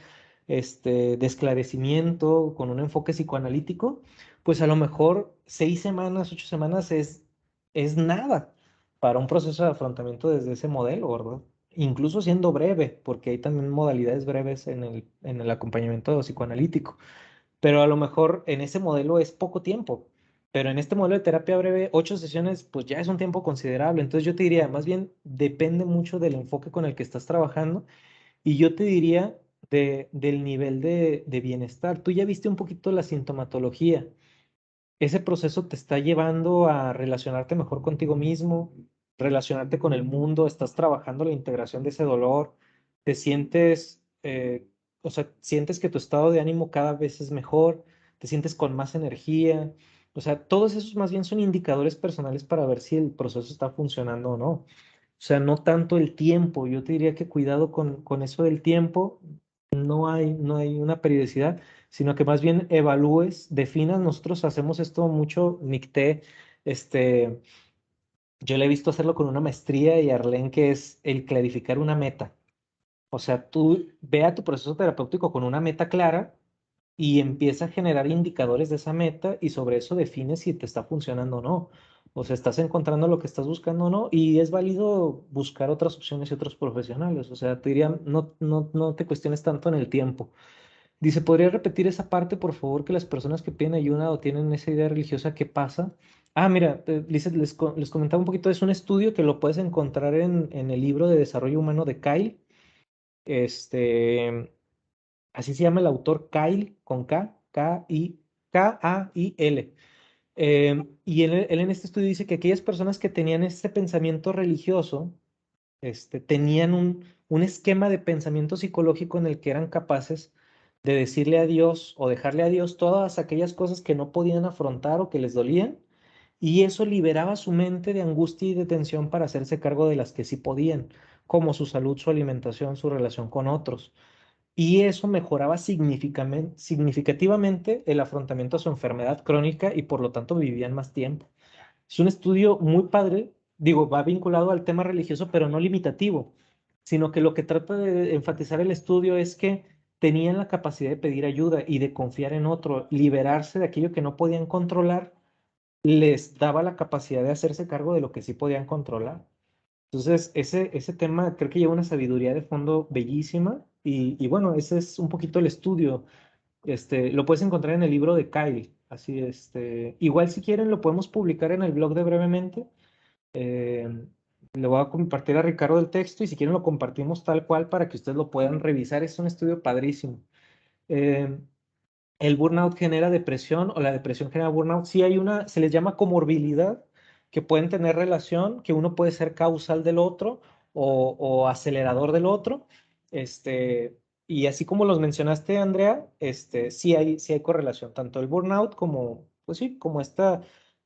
de esclarecimiento, con un enfoque psicoanalítico, pues a lo mejor 6 semanas, 8 semanas es nada para un proceso de afrontamiento desde ese modelo, ¿verdad? Incluso siendo breve, porque hay también modalidades breves en el acompañamiento psicoanalítico, pero a lo mejor en ese modelo es poco tiempo. Pero en este modelo de terapia breve, 8 sesiones, pues ya es un tiempo considerable. Entonces yo te diría, más bien depende mucho del enfoque con el que estás trabajando y yo te diría del nivel de bienestar. Tú ya viste un poquito la sintomatología. Ese proceso te está llevando a relacionarte mejor contigo mismo, relacionarte con el mundo, estás trabajando la integración de ese dolor, te sientes, o sea, sientes que tu estado de ánimo cada vez es mejor, te sientes con más energía. O sea, todos esos más bien son indicadores personales para ver si el proceso está funcionando o no. O sea, no tanto el tiempo. Yo te diría que cuidado con eso del tiempo. No hay una periodicidad, sino que más bien evalúes, definas. Nosotros hacemos esto mucho, NICTE, este, yo le he visto hacerlo con una maestría y Arlen, que es el clarificar una meta. O sea, tú ve a tu proceso terapéutico con una meta clara y empieza a generar indicadores de esa meta y sobre eso defines si te está funcionando o no. O sea, estás encontrando lo que estás buscando o no y es válido buscar otras opciones y otros profesionales. O sea, te diría, no te cuestiones tanto en el tiempo. Dice, ¿podría repetir esa parte, por favor, que las personas que piden ayuda o tienen esa idea religiosa, qué pasa? Ah, mira, les comentaba un poquito, es un estudio que lo puedes encontrar en el libro de Desarrollo Humano de Kyle. Este, Así se llama el autor, Kyle, con Kail. Y él en este estudio dice que aquellas personas que tenían este pensamiento religioso, tenían un esquema de pensamiento psicológico en el que eran capaces de decirle a Dios o dejarle a Dios todas aquellas cosas que no podían afrontar o que les dolían, y eso liberaba su mente de angustia y de tensión para hacerse cargo de las que sí podían, como su salud, su alimentación, su relación con otros. Y eso mejoraba significativamente el afrontamiento a su enfermedad crónica y por lo tanto vivían más tiempo. Es un estudio muy padre, digo, va vinculado al tema religioso, pero no limitativo, sino que lo que trata de enfatizar el estudio es que tenían la capacidad de pedir ayuda y de confiar en otro, liberarse de aquello que no podían controlar, les daba la capacidad de hacerse cargo de lo que sí podían controlar. Entonces, ese tema creo que lleva una sabiduría de fondo bellísima y bueno, ese es un poquito el estudio. Lo puedes encontrar en el libro de Kyle. Así, igual si quieren lo podemos publicar en el blog de brevemente. Eh, Le voy a compartir a Ricardo el texto y si quieren lo compartimos tal cual para que ustedes lo puedan revisar. Es un estudio padrísimo. Eh, el burnout genera depresión o la depresión genera burnout. Sí hay una, se les llama comorbilidad, que pueden tener relación, que uno puede ser causal del otro o acelerador del otro. Y así como los mencionaste, Andrea, sí hay correlación, tanto el burnout como, pues sí, como esta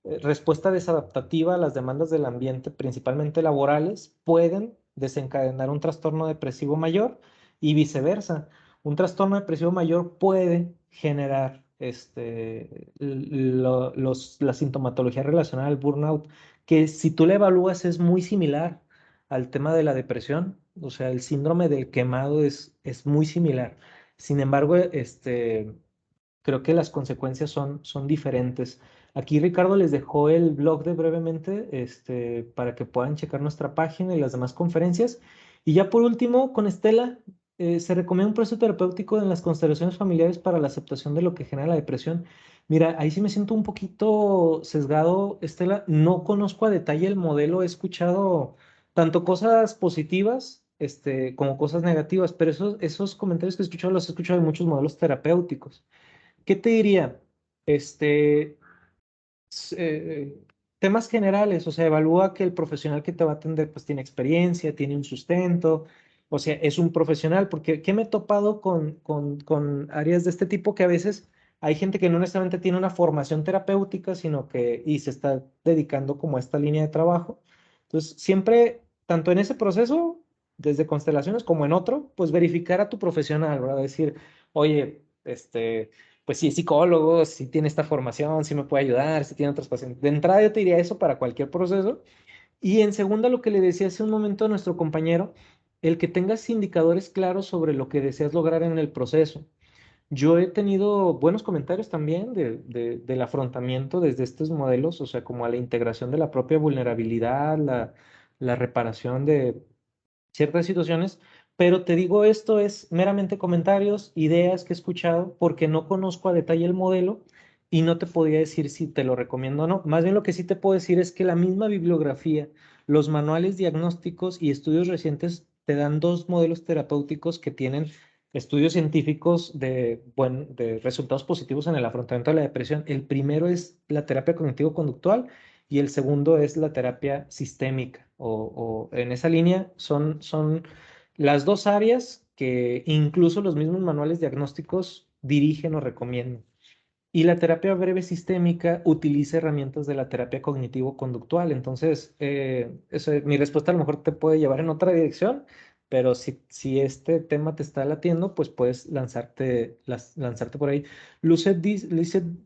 respuesta desadaptativa a las demandas del ambiente, principalmente laborales, pueden desencadenar un trastorno depresivo mayor y viceversa. Un trastorno depresivo mayor puede generar la sintomatología relacionada al burnout, que si tú la evalúas es muy similar al tema de la depresión, o sea, el síndrome del quemado es muy similar. Sin embargo, creo que las consecuencias son diferentes. Aquí Ricardo les dejó el blog de brevemente, para que puedan checar nuestra página y las demás conferencias. Y ya por último, con Estela, se recomienda un proceso terapéutico en las constelaciones familiares para la aceptación de lo que genera la depresión. Mira, ahí sí me siento un poquito sesgado, Estela. No conozco a detalle el modelo, he escuchado tanto cosas positivas, como cosas negativas, pero esos comentarios que he escuchado los he escuchado de muchos modelos terapéuticos. ¿Qué te diría? Este, Temas generales, o sea, evalúa que el profesional que te va a atender pues tiene experiencia, tiene un sustento, o sea, es un profesional, porque ¿qué me he topado con áreas de este tipo que a veces hay gente que no necesariamente tiene una formación terapéutica, sino que y se está dedicando como a esta línea de trabajo? Entonces, siempre, tanto en ese proceso, desde constelaciones como en otro, pues verificar a tu profesional, ¿verdad? Decir, oye, pues sí, es psicólogo, si tiene esta formación, si me puede ayudar, si tiene otros pacientes. De entrada yo te diría eso para cualquier proceso. Y en segunda, lo que le decía hace un momento a nuestro compañero, el que tengas indicadores claros sobre lo que deseas lograr en el proceso. Yo he tenido buenos comentarios también del afrontamiento desde estos modelos, o sea, como a la integración de la propia vulnerabilidad, la reparación de ciertas situaciones, pero te digo, esto es meramente comentarios, ideas que he escuchado, porque no conozco a detalle el modelo y no te podría decir si te lo recomiendo o no. Más bien lo que sí te puedo decir es que la misma bibliografía, los manuales diagnósticos y estudios recientes te dan dos modelos terapéuticos que tienen estudios científicos de resultados positivos en el afrontamiento de la depresión. El primero es la terapia cognitivo-conductual y el segundo es la terapia sistémica. O en esa línea son las dos áreas que incluso los mismos manuales diagnósticos dirigen o recomiendan. Y la terapia breve sistémica utiliza herramientas de la terapia cognitivo-conductual. Entonces, mi respuesta a lo mejor te puede llevar en otra dirección, pero si este tema te está latiendo, pues puedes lanzarte por ahí. Lucet,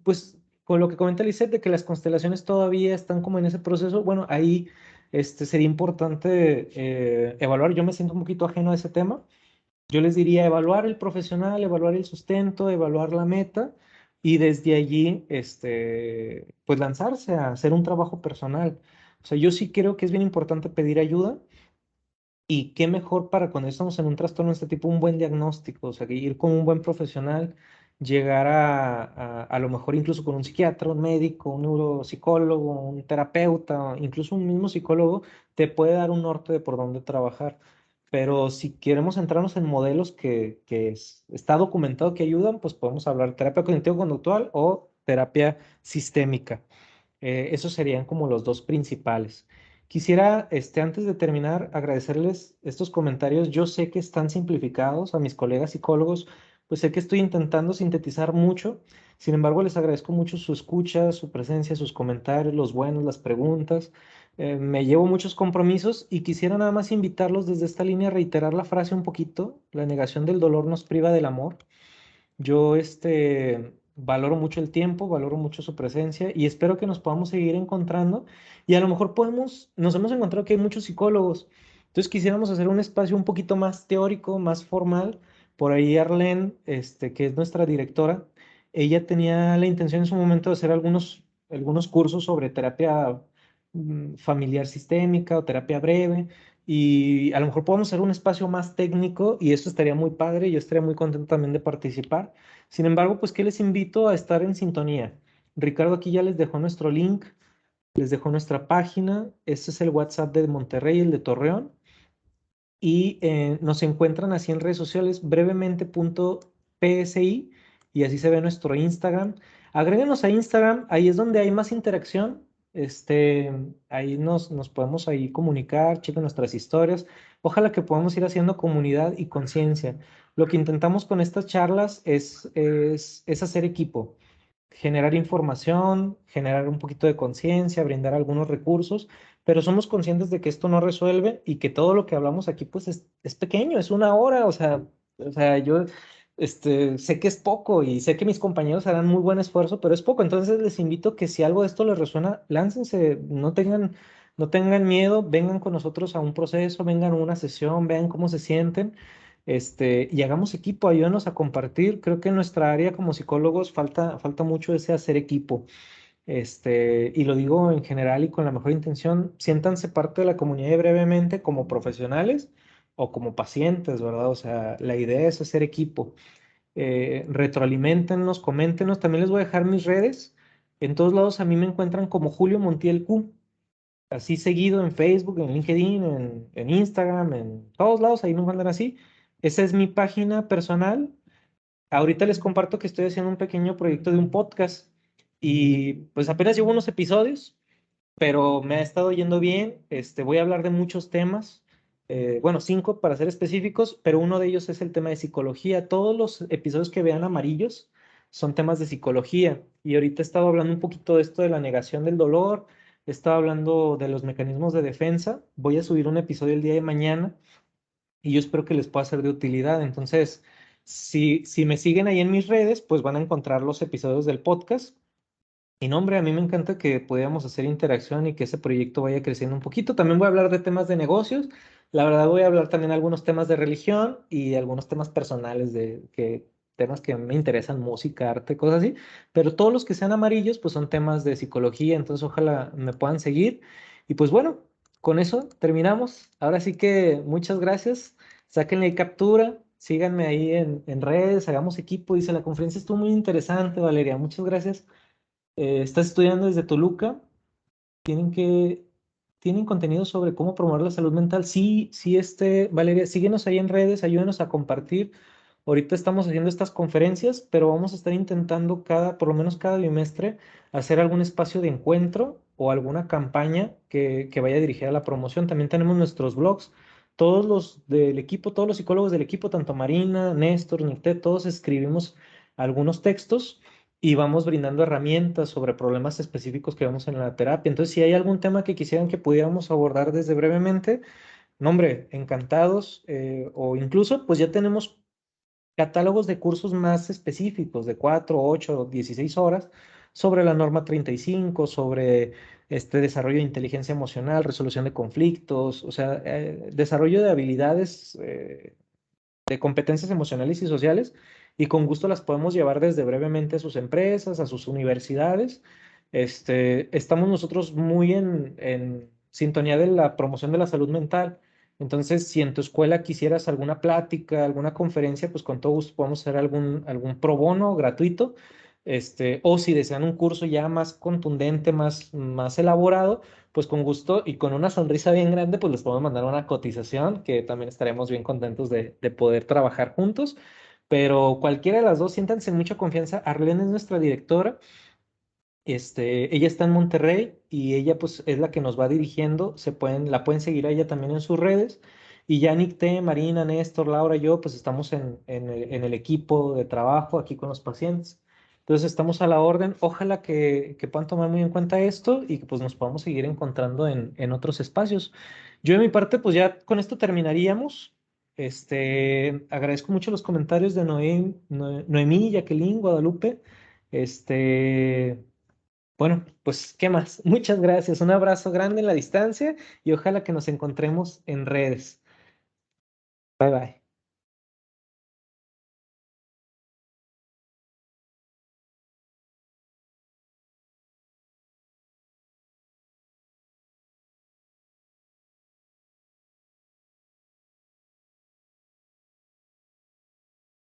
pues con lo que comenta Lisette de que las constelaciones todavía están como en ese proceso, bueno, ahí sería importante evaluar. Yo me siento un poquito ajeno a ese tema. Yo les diría evaluar el profesional, evaluar el sustento, evaluar la meta y desde allí, pues lanzarse a hacer un trabajo personal. O sea, yo sí creo que es bien importante pedir ayuda y qué mejor para cuando estamos en un trastorno de este tipo, un buen diagnóstico, o sea, que ir con un buen profesional, llegar a lo mejor incluso con un psiquiatra, un médico, un neuropsicólogo, un terapeuta, incluso un mismo psicólogo, te puede dar un norte de por dónde trabajar. Pero si queremos centrarnos en modelos está documentado que ayudan, pues podemos hablar terapia cognitivo-conductual o terapia sistémica. Esos serían como los dos principales. Quisiera, antes de terminar, agradecerles estos comentarios. Yo sé que están simplificados a mis colegas psicólogos, pues sé que estoy intentando sintetizar mucho. Sin embargo, les agradezco mucho su escucha, su presencia, sus comentarios, los buenos, las preguntas. Me llevo muchos compromisos y quisiera nada más invitarlos desde esta línea a reiterar la frase un poquito. La negación del dolor nos priva del amor. Yo valoro mucho el tiempo, valoro mucho su presencia y espero que nos podamos seguir encontrando. Y a lo mejor nos hemos encontrado que hay muchos psicólogos. Entonces quisiéramos hacer un espacio un poquito más teórico, más formal. Por ahí Arlene, que es nuestra directora, ella tenía la intención en su momento de hacer algunos cursos sobre terapia familiar sistémica o terapia breve. Y a lo mejor podemos hacer un espacio más técnico y eso estaría muy padre. Yo estaría muy contento también de participar. Sin embargo, pues que les invito a estar en sintonía. Ricardo aquí ya les dejó nuestro link, les dejó nuestra página. Este es el WhatsApp de Monterrey, el de Torreón. Y nos encuentran así en redes sociales, brevemente.psi, y así se ve nuestro Instagram. Agréguenos a Instagram, ahí es donde hay más interacción. Ahí nos podemos ahí comunicar, chequen nuestras historias. Ojalá que podamos ir haciendo comunidad y conciencia. Lo que intentamos con estas charlas es hacer equipo, generar información, generar un poquito de conciencia, brindar algunos recursos, pero somos conscientes de que esto no resuelve y que todo lo que hablamos aquí pues es pequeño, es una hora, o sea, yo sé que es poco y sé que mis compañeros harán muy buen esfuerzo, pero es poco, entonces les invito que si algo de esto les resuena, láncense, no tengan miedo, vengan con nosotros a un proceso, vengan a una sesión, vean cómo se sienten. Y hagamos equipo, ayúdenos a compartir. Creo que en nuestra área como psicólogos falta mucho ese hacer equipo. Y lo digo en general y con la mejor intención, siéntanse parte de la comunidad y brevemente como profesionales o como pacientes, ¿verdad? O sea, la idea es hacer equipo. Retroaliméntenos, coméntenos. También les voy a dejar mis redes. En todos lados a mí me encuentran como Julio Montiel Q. Así seguido en Facebook, en LinkedIn, en Instagram, en todos lados, ahí me encuentran así. Esa es mi página personal. Ahorita les comparto que estoy haciendo un pequeño proyecto de un podcast y pues apenas llevo unos episodios, pero me ha estado yendo bien. Voy a hablar de muchos temas, bueno, 5 para ser específicos, pero uno de ellos es el tema de psicología. Todos los episodios que vean amarillos son temas de psicología y ahorita he estado hablando un poquito de esto de la negación del dolor, he estado hablando de los mecanismos de defensa. Voy a subir un episodio el día de mañana y yo espero que les pueda ser de utilidad. Entonces, si me siguen ahí en mis redes, pues van a encontrar los episodios del podcast. Y no, hombre, a mí me encanta que podamos hacer interacción y que ese proyecto vaya creciendo un poquito. También voy a hablar de temas de negocios. La verdad, voy a hablar también algunos temas de religión y algunos temas personales temas que me interesan, música, arte, cosas así. Pero todos los que sean amarillos, pues son temas de psicología. Entonces, ojalá me puedan seguir. Y pues bueno, con eso terminamos. Ahora sí que muchas gracias. Sáquenle captura. Síganme ahí en redes, hagamos equipo. Dice, la conferencia estuvo muy interesante, Valeria. Muchas gracias. Estás estudiando desde Toluca, tienen que, tienen contenido sobre cómo promover la salud mental. Sí, sí, Valeria, síguenos ahí en redes, ayúdenos a compartir. Ahorita estamos haciendo estas conferencias, pero vamos a estar intentando por lo menos cada bimestre, hacer algún espacio de encuentro o alguna campaña que vaya dirigida a la promoción. También tenemos nuestros blogs. Todos los del equipo, todos los psicólogos del equipo, tanto Marina, Néstor, Nicté, todos escribimos algunos textos y vamos brindando herramientas sobre problemas específicos que vemos en la terapia. Entonces, si hay algún tema que quisieran que pudiéramos abordar desde brevemente, no, hombre, encantados, o incluso, pues ya tenemos catálogos de cursos más específicos de 4, 8, 16 horas sobre la norma 35, sobre este desarrollo de inteligencia emocional, resolución de conflictos, o sea, desarrollo de habilidades, de competencias emocionales y sociales, y con gusto las podemos llevar desde brevemente a sus empresas, a sus universidades. Estamos nosotros muy en sintonía de la promoción de la salud mental. Entonces, si en tu escuela quisieras alguna plática, alguna conferencia, pues con todo gusto podemos hacer algún pro bono gratuito. O si desean un curso ya más contundente, más elaborado, pues con gusto y con una sonrisa bien grande, pues les podemos mandar una cotización que también estaremos bien contentos de poder trabajar juntos. Pero cualquiera de las dos, siéntanse en mucha confianza. Arlene es nuestra directora. Ella está en Monterrey y ella pues es la que nos va dirigiendo. La pueden seguir a ella también en sus redes. Y ya T, Marina, Néstor, Laura y yo pues estamos en el equipo de trabajo aquí con los pacientes. Entonces estamos a la orden. Ojalá que puedan tomar muy en cuenta esto y que pues nos podamos seguir encontrando en otros espacios. Yo de mi parte pues ya con esto terminaríamos. Agradezco mucho los comentarios de Noemí, Jacqueline, Guadalupe. Este... Bueno, pues, ¿qué más? Muchas gracias. Un abrazo grande en la distancia y ojalá que nos encontremos en redes. Bye bye.